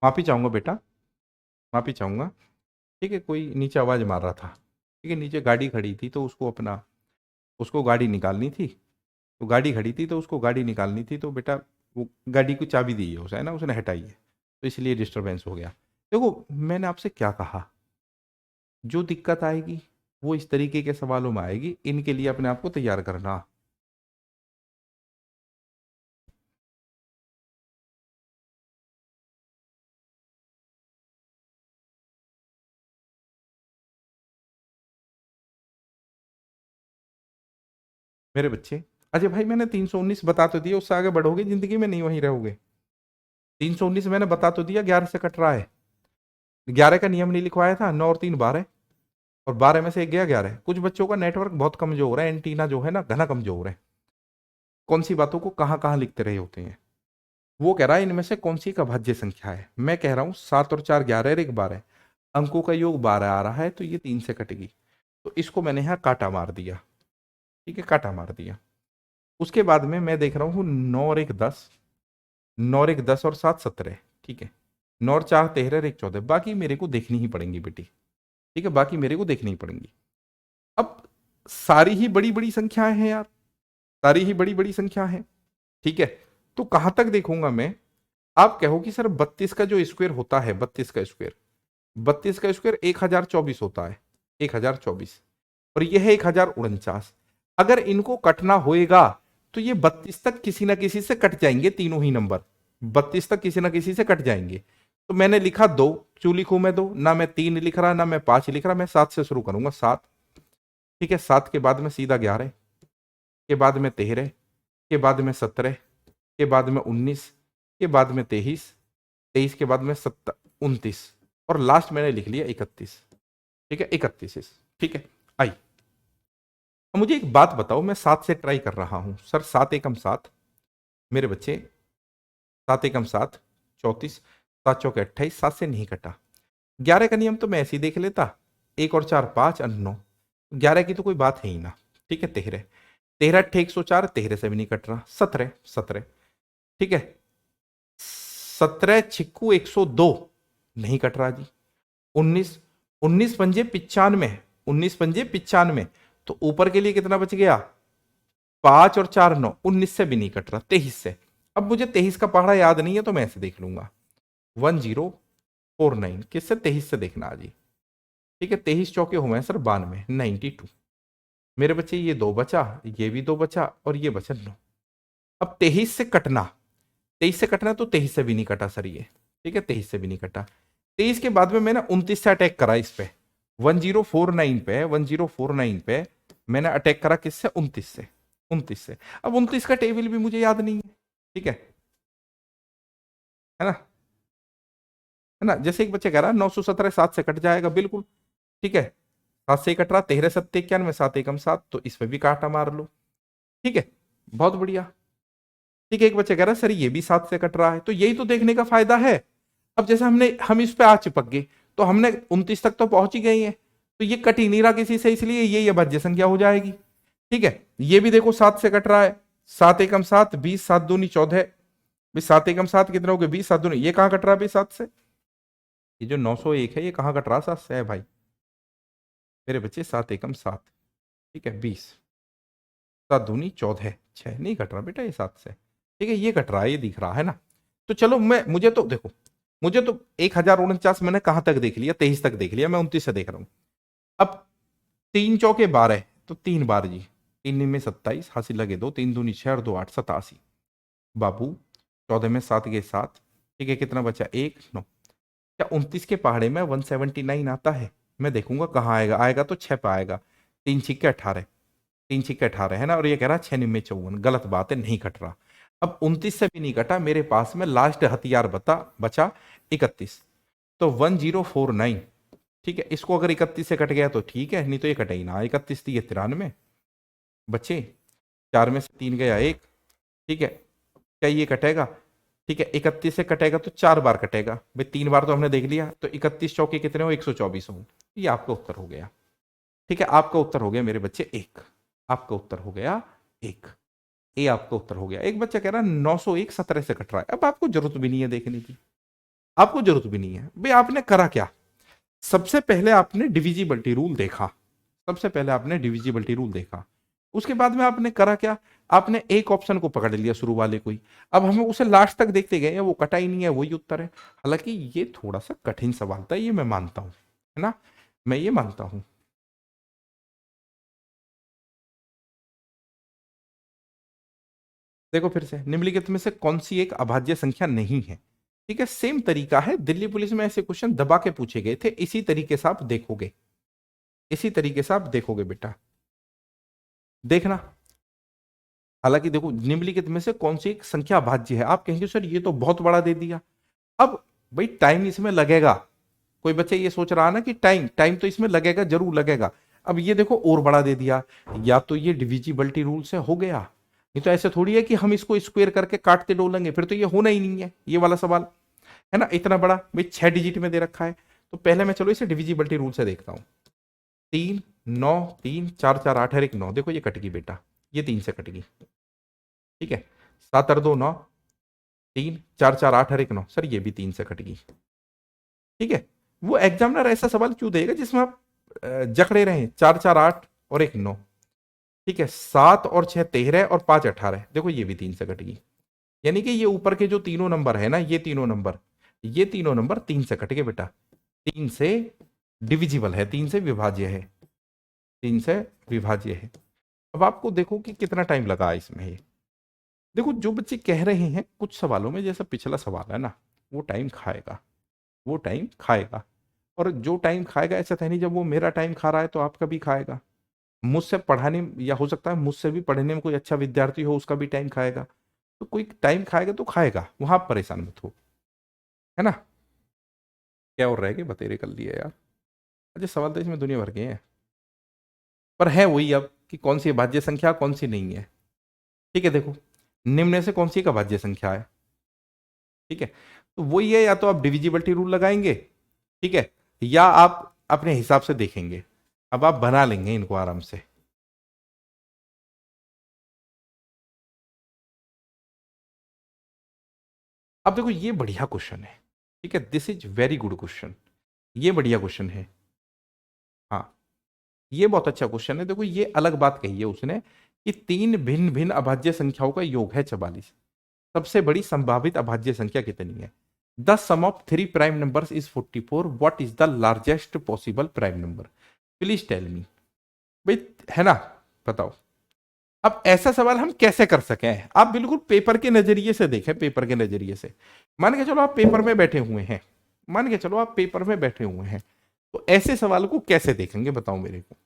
माफी चाहूंगा बेटा, माफी चाहूंगा। ठीक है, कोई नीचे आवाज मार रहा था। ठीक है, नीचे गाड़ी खड़ी थी तो उसको अपना, उसको गाड़ी निकालनी थी। तो गाड़ी खड़ी थी तो उसको गाड़ी निकालनी थी, तो बेटा वो गाड़ी को चाबी दी है उसे, है ना, उसने हटाई है, तो इसलिए डिस्टरबेंस हो गया। देखो मैंने आपसे क्या कहा, जो दिक्कत आएगी वो इस तरीके के सवालों में आएगी, इनके लिए अपने आप को तैयार करना। मेरे बच्चे, अजय भाई मैंने 319 बता तो दिया, उससे आगे बढ़ोगे जिंदगी में, नहीं वहीं रहोगे। 319 मैंने बता तो दिया, 11 से कट रहा है। 11 का नियम नहीं लिखवाया था, 9 और 3 12, और 12 में से एक गया 11। कुछ बच्चों का नेटवर्क बहुत कमजोर है, एंटीना जो है ना घना कमजोर है, कौन सी बातों को कहाँ कहाँ लिखते रहे होते हैं। वो कह रहा है इनमें से कौन सी का भाज्य संख्या है, मैं कह रहा हूं 7 और 4 11 और 1 12, अंकों का योग 12 आ रहा है, तो ये 3 से कटेगी। तो इसको मैंने यहाँ काटा मार दिया। ठीक है, काटा मार दिया। उसके बाद में मैं देख रहा हूँ 9 और 1 10, 9 और 1 10 और 7 17। ठीक है, 9 और 4 13 और 1 14, बाकी मेरे को देखनी ही पड़ेंगी बेटी। ठीक है, बाकी मेरे को देखनी ही पड़ेंगी। अब सारी ही बड़ी बड़ी संख्याएं हैं यार, सारी ही बड़ी बड़ी संख्या है। ठीक है, तो कहां तक देखूंगा मैं। आप कहो कि सर 32 का जो स्क्वायर होता है, 32 का स्क्वायर, 32 का स्क्वायर 1024 होता है, 1024, और यह है 1049। अगर इनको कटना होएगा तो ये 32 तक किसी ना किसी से कट जाएंगे, तीनों ही नंबर 32 तक किसी ना किसी से कट जाएंगे। तो मैंने लिखा दो, क्यों लिखूं मैं दो, ना मैं 3 लिख रहा ना मैं 5 लिख रहा, मैं 7 से शुरू करूंगा, 7। ठीक है, 7 के बाद में सीधा 11, के बाद में 13, के बाद में 17, के बाद में 19, के बाद में 23, 23 के बाद में 29, और लास्ट मैंने लिख लिया 31। ठीक है, 31। ठीक है, आई। अब मुझे एक बात बताओ, मैं 7 से ट्राई कर रहा हूं सर, 7 एकम 7 मेरे बच्चे, 7 एकम 7 34, 7 चौके 28, 7 से नहीं कटा। 11 का नियम तो मैं ऐसे ही देख लेता, 1 और 4 5 और 9, 11 की तो कोई बात है ही ना। ठीक है, 13, 13 अट्ठे 104, 13 से भी नहीं कट रहा, 17 17। ठीक है, 17 छिक्कू 102, नहीं कट रहा जी। 19, 19 पंजे 95, 19 पंजे 95, तो ऊपर के लिए कितना बच गया, 5 और 4 9, 19 से भी नहीं कट रहा, 23 से। अब मुझे 23 का पहाड़ा याद नहीं है, तो मैं ऐसे देख लूंगा 1049, किससे, 23 से देखना जी। ठीक है, 23 चौके हुए सर 92, 92। मेरे बच्चे ये दो बचा, ये भी दो बचा, और ये बचा 9। अब 23 से कटना, 23 से कटना, तो 23 से भी नहीं कटा सर ये। ठीक है, 23 से भी नहीं कटा। 23 के बाद में मैंने 29 से अटैक करा इस पे, 1049 पे, 1049 पे मैंने अटैक करा, किससे, 29 से, 29 से। अब 29 का टेबल भी मुझे याद नहीं है। ठीक है ना, है ना, जैसे एक बच्चे कह रहा है 917 7 से कट जाएगा, बिल्कुल। ठीक है, 7 से ही कट रहा, 13 सत्ते 91, 7 एकम 7, तो इसमें भी काटा मार लो। ठीक है, बहुत बढ़िया। ठीक है, एक बच्चे कह रहा है सर ये भी 7 से कट रहा है, तो यही तो देखने का फायदा है। अब जैसे हम इस पे आ चिपक गए, तो हमने 29 तक तो पहुंच ही गए हैं, तो ये कट ही नहीं रहा किसी से, इसलिए ये अभाज्य संख्या हो जाएगी। ठीक है, ये भी देखो 7 से कट रहा है, 7 एकम 7 20, 7 दूनी 14, भाई 7 एकम 7 कितने हो गए, 20, 7 दूनी, ये कहां कट रहा है भाई 7 से, ये जो 901 है ये कहां कट रहा, 7 से है भाई मेरे बच्चे, 7 एकम 7। ठीक है, 20, 7 दूनी 14, 6 नहीं कट रहा बेटा ये 7 से। ठीक है, ये कट रहा है, ये दिख रहा है ना। तो चलो मुझे तो देखो, मुझे तो 1049 मैंने कहां तक देख लिया, 23 तक देख लिया, मैं 29 से देख रहा हूं। अब 3 चौके 12, तो 3 बार जी, 3 में 27, हासिल लगे 2, 3 दूनी 6 और 2 8, 87। बाबू 14 में 7 गए 7। ठीक है, कितना बचा, 1 9। क्या 29 के पहाड़े में 179 आता है, मैं देखूंगा कहाँ आएगा, आएगा तो 6 पे आएगा, 3 छिक्के 18, 3 छिक्के 18 है ना, और ये कह रहा 6 निम्मे 54, गलत बात है, नहीं कट रहा। अब 29 से भी नहीं कटा, मेरे पास में लास्ट हथियार बचा 31, तो 1049। ठीक है, इसको अगर 31 से कट गया तो ठीक है, नहीं तो ये कटे ही ना, 31 थी ये 93 बच्चे, 4 में से 3 गया 1। ठीक है, क्या ये कटेगा, ठीक है, 31 से कटेगा तो 4 बार कटेगा भाई, 3 बार तो हमने देख लिया, तो 31 चौके कितने हो, 124 हो, ये आपका उत्तर हो गया। ठीक है, आपका उत्तर हो गया मेरे बच्चे 1, आपका उत्तर हो गया 1, ए आपका उत्तर हो गया। एक बच्चा कह रहा है 901 17 से कट रहा है, अब आपको जरूरत भी नहीं है देखने की, आपको जरूरत भी नहीं है भाई। आपने करा क्या, सबसे पहले आपने डिविजिबिलिटी रूल देखा, सबसे पहले आपने डिविजिबिलिटी रूल देखा, उसके बाद में आपने करा क्या, आपने एक ऑप्शन को पकड़ लिया शुरू वाले को ही, अब हमें उसे लास्ट तक देखते गए, वो कटा ही नहीं है, वही उत्तर है। हालांकि ये थोड़ा सा कठिन सवाल था, ये मैं मानता हूं, है ना, मैं ये मानता हूं। देखो फिर से, निम्नलिखित में से कौन सी एक अभाज्य संख्या नहीं है। ठीक है, सेम तरीका है, दिल्ली पुलिस में ऐसे क्वेश्चन दबा के पूछे गए थे, इसी तरीके से आप देखोगे, इसी तरीके से आप देखोगे बेटा, देखना। हालांकि देखो, निम्नलिखित में से कौन सी एक संख्या अभाज्य है, आप कहेंगे सर ये तो बहुत बड़ा दे दिया। अब भाई टाइम इसमें लगेगा, कोई बच्चा ये सोच रहा है ना कि टाइम टाइम तो इसमें लगेगा, जरूर लगेगा। अब ये देखो और बड़ा दे दिया, या तो ये डिविजिबिलिटी रूल से हो गया, नहीं तो ऐसे थोड़ी है कि हम इसको स्क्वायर करके काटते डोलेंगे, फिर तो ये होना ही नहीं है ये वाला सवाल, है ना। इतना बड़ा भाई 6 डिजिट में दे रखा है, तो पहले मैं चलो इसे डिविजिबिलिटी रूल से देखता हूं। 3 9 3 4 4 8 और 1 9, देखो ये कट गई बेटा, ये 3 से कट गई। ठीक है, 7 और 2 9, 3 4 4 8 और 1 9, सर ये भी 3 से कट गई। ठीक है, वो एग्जामिनर ऐसा सवाल क्यों देगा जिसमें आप जकड़े रहे, 4 4 8 और 1 9। ठीक है, 7 और 6 13 और 5 18, देखो ये भी 3 से कट गई। यानी कि ये ऊपर के जो तीनों नंबर है ना, ये तीनों नंबर, ये तीनों नंबर 3 से कट गए बेटा, 3 से डिविजिबल है, 3 से विभाज्य है, 3 से विभाज्य है। अब आपको देखो कि कितना टाइम लगा इसमें ये। देखो जो बच्चे कह रहे हैं कुछ सवालों में, जैसा पिछला सवाल है ना, वो टाइम खाएगा, वो टाइम खाएगा। और जो टाइम खाएगा ऐसा था नहीं, जब वो मेरा टाइम खा रहा है तो आपका भी खाएगा, मुझसे पढ़ाने, या हो सकता है मुझसे भी पढ़ने में कोई अच्छा विद्यार्थी हो, उसका भी टाइम खाएगा। तो कोई टाइम खाएगा तो खाएगा, वहां आप परेशान मत हो, है ना। क्या और रह गए, बतेरे कर लिए यार। अच्छा सवाल तो इसमें दुनिया भर के हैं, पर है वही अब कि कौन सी अभाज्य संख्या कौन सी नहीं है। ठीक है, देखो निम्न में से कौन सी एक अभाज्य संख्या है। ठीक है, तो वही है, या तो आप डिविजिबिलिटी रूल लगाएंगे, ठीक है, या आप अपने हिसाब से देखेंगे। अब आप बना लेंगे इनको आराम से। अब देखो ये बढ़िया क्वेश्चन है, ठीक है, this is very good question, ये बढ़िया क्वेश्चन है। हाँ, ये बहुत अच्छा क्वेश्चन है। देखो ये अलग बात कही है उसने कि तीन भिन्न भिन्न अभाज्य संख्याओं का योग है 44, सबसे बड़ी संभावित अभाज्य संख्या कितनी है। The sum of three prime numbers is 44, what is the largest possible prime number, please tell me. भाई है ना, बताओ। अब ऐसा सवाल हम कैसे कर सके, आप बिल्कुल पेपर के नजरिए से देखें, पेपर के नजरिए से। मान के चलो आप पेपर में बैठे हुए हैं, मान के चलो आप पेपर में बैठे हुए हैं, तो ऐसे सवाल को कैसे देखेंगे बताओ मेरे को,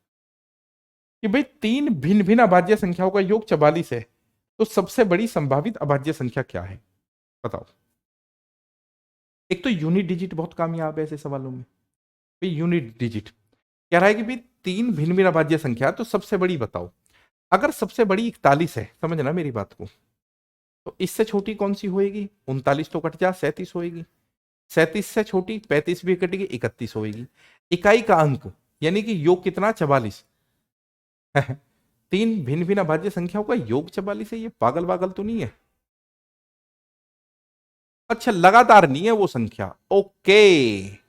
कि भाई तीन भिन्न भिन्न अभाज्य संख्याओं का योग 44 है, तो सबसे बड़ी संभावित अभाज्य संख्या क्या है, बताओ। एक तो यूनिट डिजिट बहुत कामयाब है ऐसे सवालों में, भाई यूनिट डिजिट कह रहा है कि भाई तीन भिन्न भिन्न अभाज्य संख्या, तो सबसे बड़ी बताओ। अगर सबसे बड़ी 41 है, समझना मेरी बात को, तो इससे छोटी कौन सी होएगी, 39 तो कट जा, 37 होएगी, 37 से छोटी 35 भी कटेगी, 31 होएगी। इकाई का अंक, यानी कि योग कितना, 44। तीन भिन्न भिन्न अभाज्य संख्याओं का योग 44 है, ये पागल वागल तो नहीं है। अच्छा लगातार नहीं है वो संख्या, okay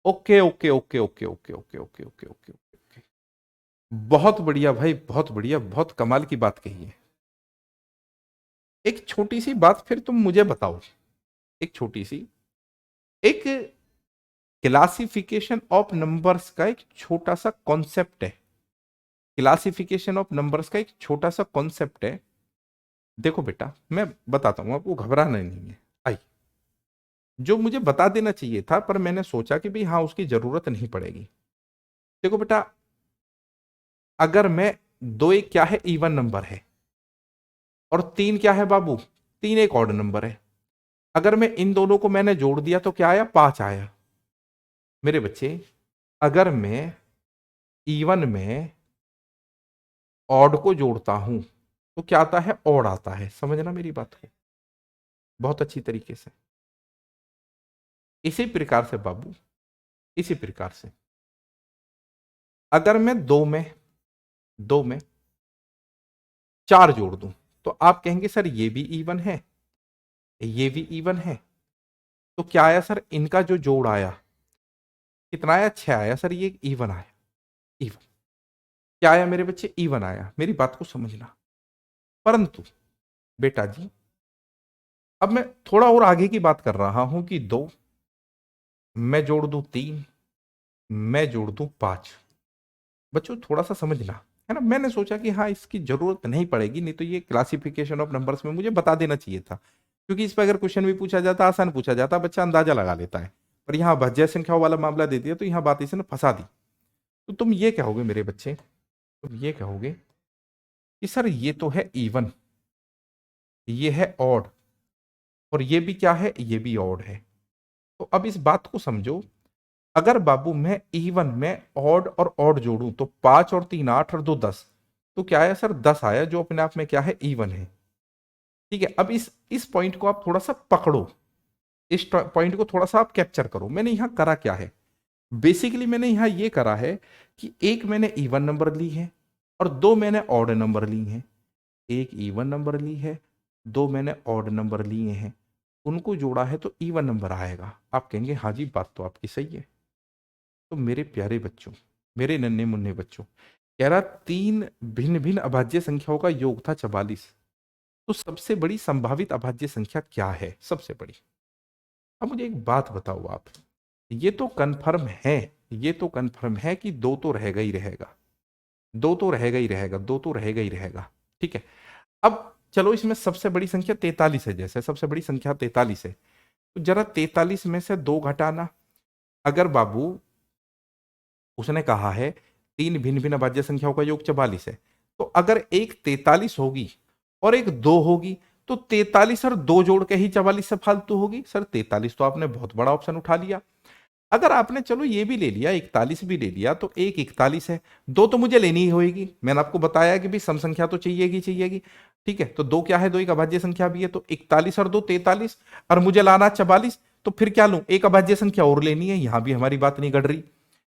okay okay okay okay okay okay okay okay okay okay, बहुत बढ़िया भाई, बहुत बढ़िया, बहुत कमाल की बात कही है। एक छोटी सी बात फिर तुम मुझे बताओ, एक छोटी सी, एक क्लासिफिकेशन ऑफ नंबर्स का एक छोटा सा कॉन्सेप्ट है, क्लासिफिकेशन ऑफ नंबर्स का एक छोटा सा कॉन्सेप्ट है। देखो बेटा मैं बताता हूं आपको, घबराना नहीं है। आई, जो मुझे बता देना चाहिए था, पर मैंने सोचा कि भाई हाँ उसकी जरूरत नहीं पड़ेगी। देखो बेटा, अगर मैं, दो एक क्या है, इवन नंबर है, और तीन क्या है बाबू, तीन एक ऑड नंबर है। अगर मैं इन दोनों को मैंने जोड़ दिया तो क्या आया, 5 आया। मेरे बच्चे, अगर मैं इवन में ऑड को जोड़ता हूं तो क्या आता है, ऑड आता है, समझना मेरी बात को बहुत अच्छी तरीके से। इसी प्रकार से बाबू, इसी प्रकार से अगर मैं दो में चार जोड़ दूं, तो आप कहेंगे सर ये भी इवन है, ये भी इवन है, तो क्या आया सर, इनका जो जोड़ आया कितना आया, 6 आया सर, ये इवन आया। इवन क्या आया मेरे बच्चे, इवन आया। मेरी बात को समझना। परंतु बेटा जी, अब मैं थोड़ा और आगे की बात कर रहा हूं कि 2 मैं जोड़ दूं 3, मैं जोड़ दूं 5। बच्चों थोड़ा सा समझना, है ना। मैंने सोचा कि हाँ इसकी जरूरत नहीं पड़ेगी, नहीं तो ये क्लासिफिकेशन ऑफ नंबर्स में मुझे बता देना चाहिए था, क्योंकि इस पर अगर क्वेश्चन भी पूछा जाता, आसान पूछा जाता, बच्चा अंदाजा लगा लेता है। पर यहाँ भाज्य संख्याओं वाला मामला दे दिया तो यहाँ बात इसने फंसा दी। तो तुम ये कहोगे मेरे बच्चे, तुम ये कहोगे कि सर ये तो है इवन, ये है ऑड, और ये भी क्या है, ये भी ऑड है। तो अब इस बात को समझो, अगर बाबू मैं इवन में ऑड और ऑड जोड़ूं तो 5 और 3 8 और 2 10, तो क्या आया सर, 10 आया, जो अपने आप में क्या है, इवन है। ठीक है, अब इस पॉइंट को आप थोड़ा सा पकड़ो, इस पॉइंट को थोड़ा सा आप कैप्चर करो। मैंने यहां करा क्या है, बेसिकली मैंने यहां ये करा है कि एक मैंने इवन नंबर ली है और 2 मैंने ऑड नंबर ली हैं। एक इवन नंबर ली है, 2 मैंने ऑड नंबर लिए हैं, उनको जोड़ा है तो इवन नंबर आएगा। आप कहेंगे हाँ जी बात तो आपकी सही है। तो मेरे प्यारे बच्चों, मेरे नन्हे मुन्ने बच्चों, कह रहा 3 भिन्न भिन्न अभाज्य संख्याओं का योग था 44। तो सबसे बड़ी संभावित अभाज्य संख्या क्या है, सबसे बड़ी। अब मुझे एक बात बताओ आप, ये तो कंफर्म है, ये तो कंफर्म है कि 2 तो रहेगा ही रहेगा, 2 तो रहेगा ही रहेगा, 2 तो रहेगा ही रहेगा। ठीक है, अब चलो इसमें सबसे बड़ी संख्या 43 है, जैसे सबसे बड़ी संख्या 43 है, तो जरा 43 में से 2 घटाना। अगर बाबू उसने कहा है 3 भिन्न भिन्न अभाज्य संख्याओं का योग 44 है, तो अगर एक 43 होगी और एक 2 होगी, तो 43 और 2 जोड़ के ही 44 से फालतू होगी। सर 43 तो आपने बहुत बड़ा ऑप्शन उठा लिया। अगर आपने चलो ये भी ले लिया, 41 भी ले लिया, तो एक 41 है, 2 तो मुझे लेनी ही होगी। मैंने आपको बताया कि भाई सम संख्या तो चाहिएगी चाहिएगी। ठीक है, तो 2 क्या है, 2 एक अभाज्य संख्या भी है, तो 41 और 2 43, और मुझे लाना 44, तो फिर क्या लूं, एक अभाज्य संख्या और लेनी है। यहां भी हमारी बात नहीं गड़ रही,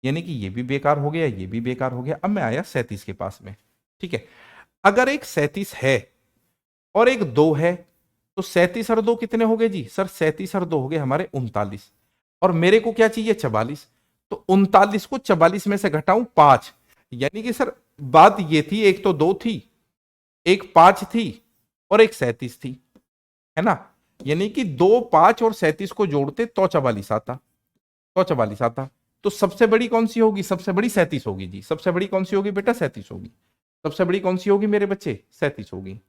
यानी कि ये भी बेकार हो गया, ये भी बेकार हो गया। अब मैं आया 37 के पास में। ठीक है, अगर एक 37 है और एक 2 है, तो 37 और 2 कितने हो गए जी, सर 37 और 2 हो गए हमारे 39, और मेरे को क्या चाहिए 44। तो 39 को 44 में से घटाऊं 5, यानी कि सर बात ये थी, एक तो 2 थी, एक 5 थी, और एक 37 थी, है ना। यानी कि 2 5 और 37 को जोड़ते तो 44 आता, तो 44 आता। तो सबसे बड़ी कौन सी होगी, सबसे बड़ी 37 होगी जी। सबसे बड़ी कौन सी होगी बेटा, 37 होगी। सबसे बड़ी कौन सी होगी मेरे बच्चे, 37 होगी।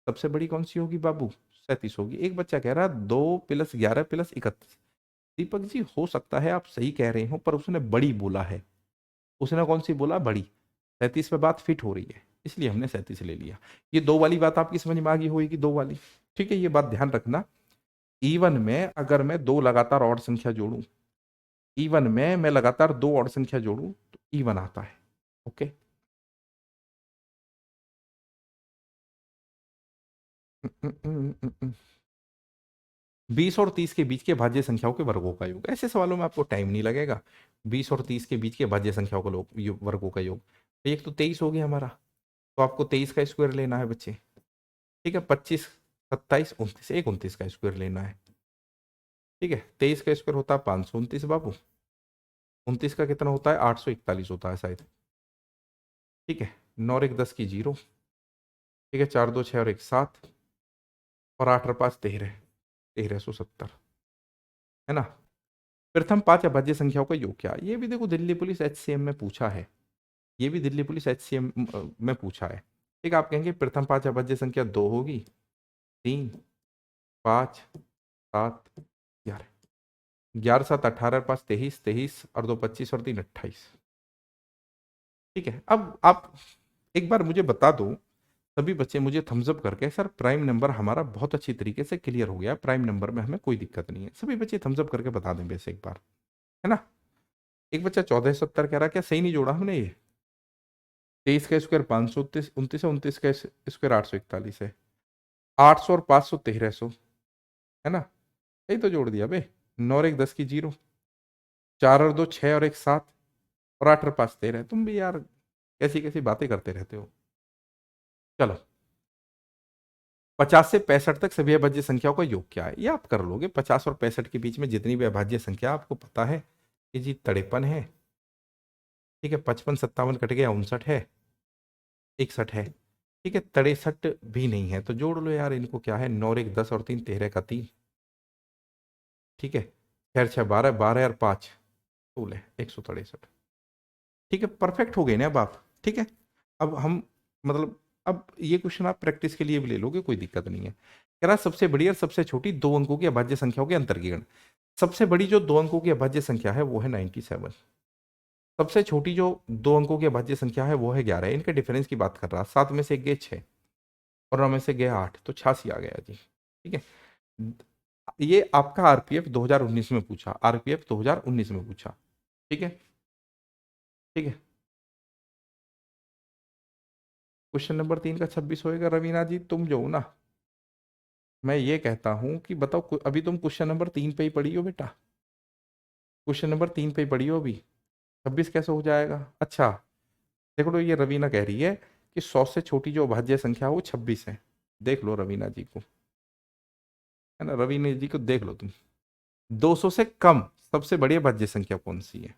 सबसे बड़ी कौन सी होगी बाबू, 37 होगी। एक बच्चा कह रहा 2 + 11 + 31। दीपक जी हो सकता है आप सही कह रहे हो, पर उसने बड़ी बोला है। उसने कौन सी बोला, बड़ी। 37 पे बात फिट हो रही है, इसलिए हमने 37 ले लिया। ये 2 वाली बात आपकी समझ में आ गई होगी, 2 वाली। ठीक है, ये बात ध्यान रखना। इवन में अगर मैं 2 लगातार ऑड संख्या जोड़ूं, इवन में मैं लगातार 2 ऑड संख्या जोड़ूं, तो इवन आता है। ओके, 20 और 30 के बीच के भाज्य संख्याओं के वर्गों का योग। ऐसे सवालों में आपको टाइम नहीं लगेगा। 20 और 30 के बीच के भाज्य संख्याओं का वर्गों का योग। तो एक तो 23 हो गया हमारा, तो आपको 23 का स्क्वायर लेना है बच्चे। ठीक है, 25 27 29, एक 29 का स्क्वायर लेना है। ठीक है, 23 का स्क्वायर होता है 529 बाबू, 29 का कितना होता है 841 होता है शायद। ठीक है, 9 और 1 10 की 0। ठीक है, 4 2 6 और 1 7, और 8 और 5 13, 1370, है ना। प्रथम 5 अभाज्य संख्याओं का योग क्या, ये भी देखो दिल्ली पुलिस HCM में पूछा है। ये भी दिल्ली पुलिस HCM में पूछा है। ठीक है, आप कहेंगे प्रथम 5 अभाज्य संख्या 2 होगी, 3 5 7 11, 11 7 18, 5 23, 23 और 2 25 और 3 28। ठीक है, अब आप एक बार मुझे बता दो, सभी बच्चे मुझे थम्स अप करके, सर प्राइम नंबर हमारा बहुत अच्छी तरीके से क्लियर हो गया, प्राइम नंबर में हमें कोई दिक्कत नहीं है। सभी बच्चे थम्स अप करके बता दें वैसे एक बार, है ना। एक बच्चा 1470 कह रहा, क्या सही नहीं जोड़ा हमने ये। 23 का स्क्वायर 529 29 है, 29 का स्क्वायर 841 है, 800 और 500 1300, है ना। यही तो जोड़ दिया बे। 9 और 1 10 की 0, 4 और 2 6 और 1 7, और 8 और 5 13। तुम भी यार कैसी कैसी बातें करते रहते हो। चलो 50 से 65 तक सभी अभाज्य संख्याओं का योग क्या है, ये आप कर लोगे। 50 और 65 के बीच में जितनी भी अभाज्य संख्या आपको पता है कि जी 53 है, ठीक है, 55 57 कट गया 59 है, 61 है, ठीक है, 63 भी नहीं है तो जोड़ लो यार इनको, क्या है 9 और 1 10 और 3 13 का 3, ठीक है, 4 6 12 12 और 5 16 163, ठीक है, परफेक्ट हो गए ना अब आप, ठीक है। अब हम मतलब अब ये क्वेश्चन आप प्रैक्टिस के लिए भी ले लोगे, कोई दिक्कत नहीं है। कह रहा सबसे बड़ी और सबसे छोटी दो अंकों की अभाज्य संख्याओं के अंतर की गणना। सबसे बड़ी जो दो अंकों की अभाज्य संख्या है वो है 97, सबसे छोटी जो दो अंकों की अभाज्य संख्या है वो है 11। इनके डिफरेंस की बात कर रहा, 7 में से गए 6 और 9 में से गए 8, तो 86 आ गया जी, ठीक है। ये आपका आरपीएफ 2019 में पूछा, आरपीएफ 2019 में पूछा, ठीक है, ठीक है। क्वेश्चन नंबर 3 का 26 होएगा। रवीना जी तुम जो हो ना, मैं ये कहता हूं कि बताओ अभी तुम क्वेश्चन नंबर 3 पे ही पढ़ी हो बेटा, क्वेश्चन नंबर 3 पे ही पढ़ी हो अभी, 26 कैसे हो जाएगा? अच्छा देखो, तो ये रवीना कह रही है कि 100 से छोटी जो अभाज्य संख्या है वो 26 है। देख लो रवीना जी को, है ना, रवीना जी को देख लो तुम। 200 से कम सबसे बड़ी अभाज्य संख्या कौन सी है,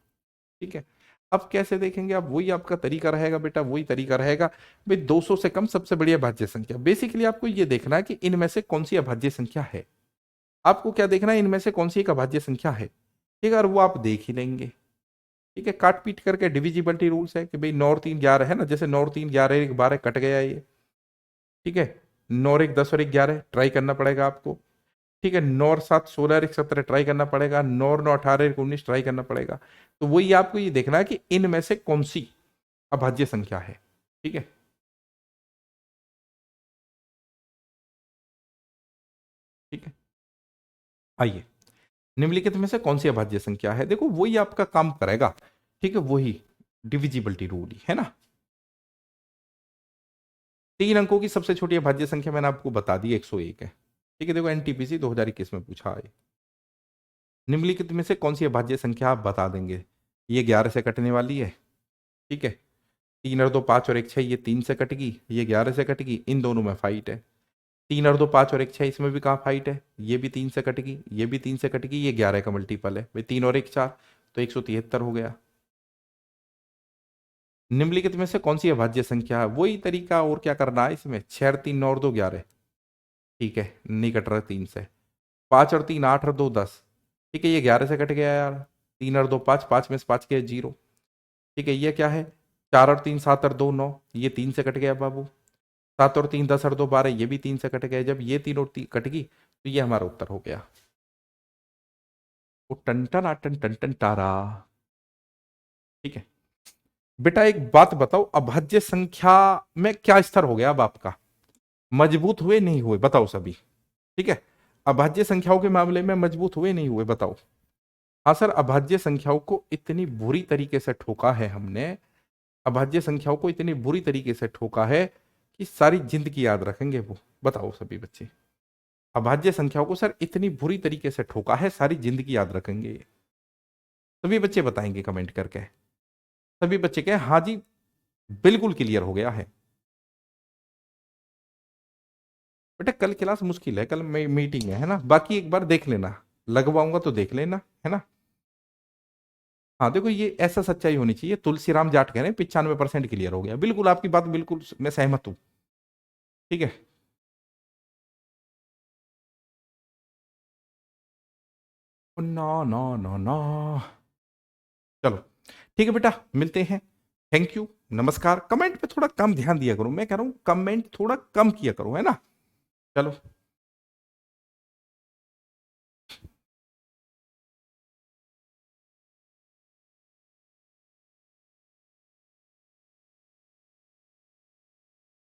ठीक है। अब कैसे देखेंगे आप, वही आपका तरीका रहेगा बेटा, वही तरीका रहेगा भाई। 200 से कम सबसे बड़ी अभाज्य संख्या, बेसिकली आपको ये देखना है कि इनमें से कौन सी अभाज्य संख्या है। आपको क्या देखना है, इनमें से कौन सी एक अभाज्य संख्या है, ठीक है, और वो आप देख ही लेंगे, ठीक है। काट पीट करके डिविजिबिलिटी रूल्स है कि भाई 9 और 3 11 है ना, जैसे 9 और 3 11 1 12 कट गया ये, ठीक है। 9 और 1 10 और 1 11 ट्राई करना पड़ेगा आपको, ठीक है। 9 और 7 16 और 1 17 ट्राई करना पड़ेगा, 9 और 9 18 1 19 ट्राई करना पड़ेगा। तो वही आपको ये देखना है कि इनमें से कौन सी अभाज्य संख्या है, ठीक है, ठीक है। आइए, निम्नलिखित में से कौन सी अभाज्य संख्या है, देखो वही आपका काम करेगा, ठीक है, वही डिविजिबिलिटी रूल ही है ना। 3 अंकों की सबसे छोटी अभाज्य संख्या मैंने आपको बता दी 101 है, ठीक है। देखो एनटीपीसी 2021 में पूछा है, निम्नलिखित में से कौन सी अभाज्य संख्या आप बता देंगे। ये 11 से कटने वाली है, ठीक है। 3 और 2 5 और 1 6, ये 3 से कटेगी, ये 11 से कटेगी, इन दोनों में फाइट है। 3 और 2 5 और 1 6, इसमें भी कहाँ फाइट है, ये भी 3 से कटेगी, ये भी 3 से कटेगी, ये 11 का मल्टीपल है भाई, 3 और 1 4, तो 173 हो गया। निम्नलिखित में से कौन सी अभाज्य संख्या है, वही तरीका, और क्या करना है इसमें, 6 और 3 9 और 2 11, ठीक है, नहीं कट रहा 3 से। 5 और 3 8 और 2 10, ठीक है, ये 11 से कट गया यार। 3 और 2 5, 5 में से 5 के 0, ठीक है। ये क्या है, 4 और 3 7 और 2 9, ये 3 से कट गया बाबू। 7 और 3 10 और 2 12, ये भी 3 से कट गया। जब ये 3 और 3 कट गई तो ये हमारा उत्तर हो गया। वो टन टन टन टन टन तारा, ठीक है। बेटा एक बात बताओ, अभाज्य संख्या में क्या स्तर हो गया अब आपका, मजबूत हुए नहीं हुए, बताओ सभी, ठीक है। अभाज्य संख्याओं के मामले में मजबूत हुए नहीं हुए, बताओ। हाँ सर, अभाज्य संख्याओं को इतनी बुरी तरीके से ठोका है हमने, अभाज्य संख्याओं को इतनी बुरी तरीके से ठोका है कि सारी जिंदगी याद रखेंगे वो, बताओ सभी बच्चे। अभाज्य संख्याओं को सर इतनी बुरी तरीके से ठोका है, सारी जिंदगी याद रखेंगे ये। सभी बच्चे बताएंगे कमेंट करके, सभी बच्चे कहें हाँ जी बिल्कुल क्लियर हो गया है। बेटा कल क्लास मुश्किल है, कल मीटिंग है ना, बाकी एक बार देख लेना, लगवाऊंगा तो देख लेना, है ना। हाँ देखो, ये ऐसा सच्चाई होनी चाहिए, तुलसीराम जाट कह रहे हैं 95% क्लियर हो गया, बिल्कुल आपकी बात बिल्कुल मैं सहमत हूं, ठीक है। ना ना ना ना, चलो ठीक है बेटा, मिलते हैं, थैंक यू, नमस्कार। कमेंट पे थोड़ा कम ध्यान दिया करो, मैं कह रहा हूं कमेंट थोड़ा कम किया करो, है ना। चलो।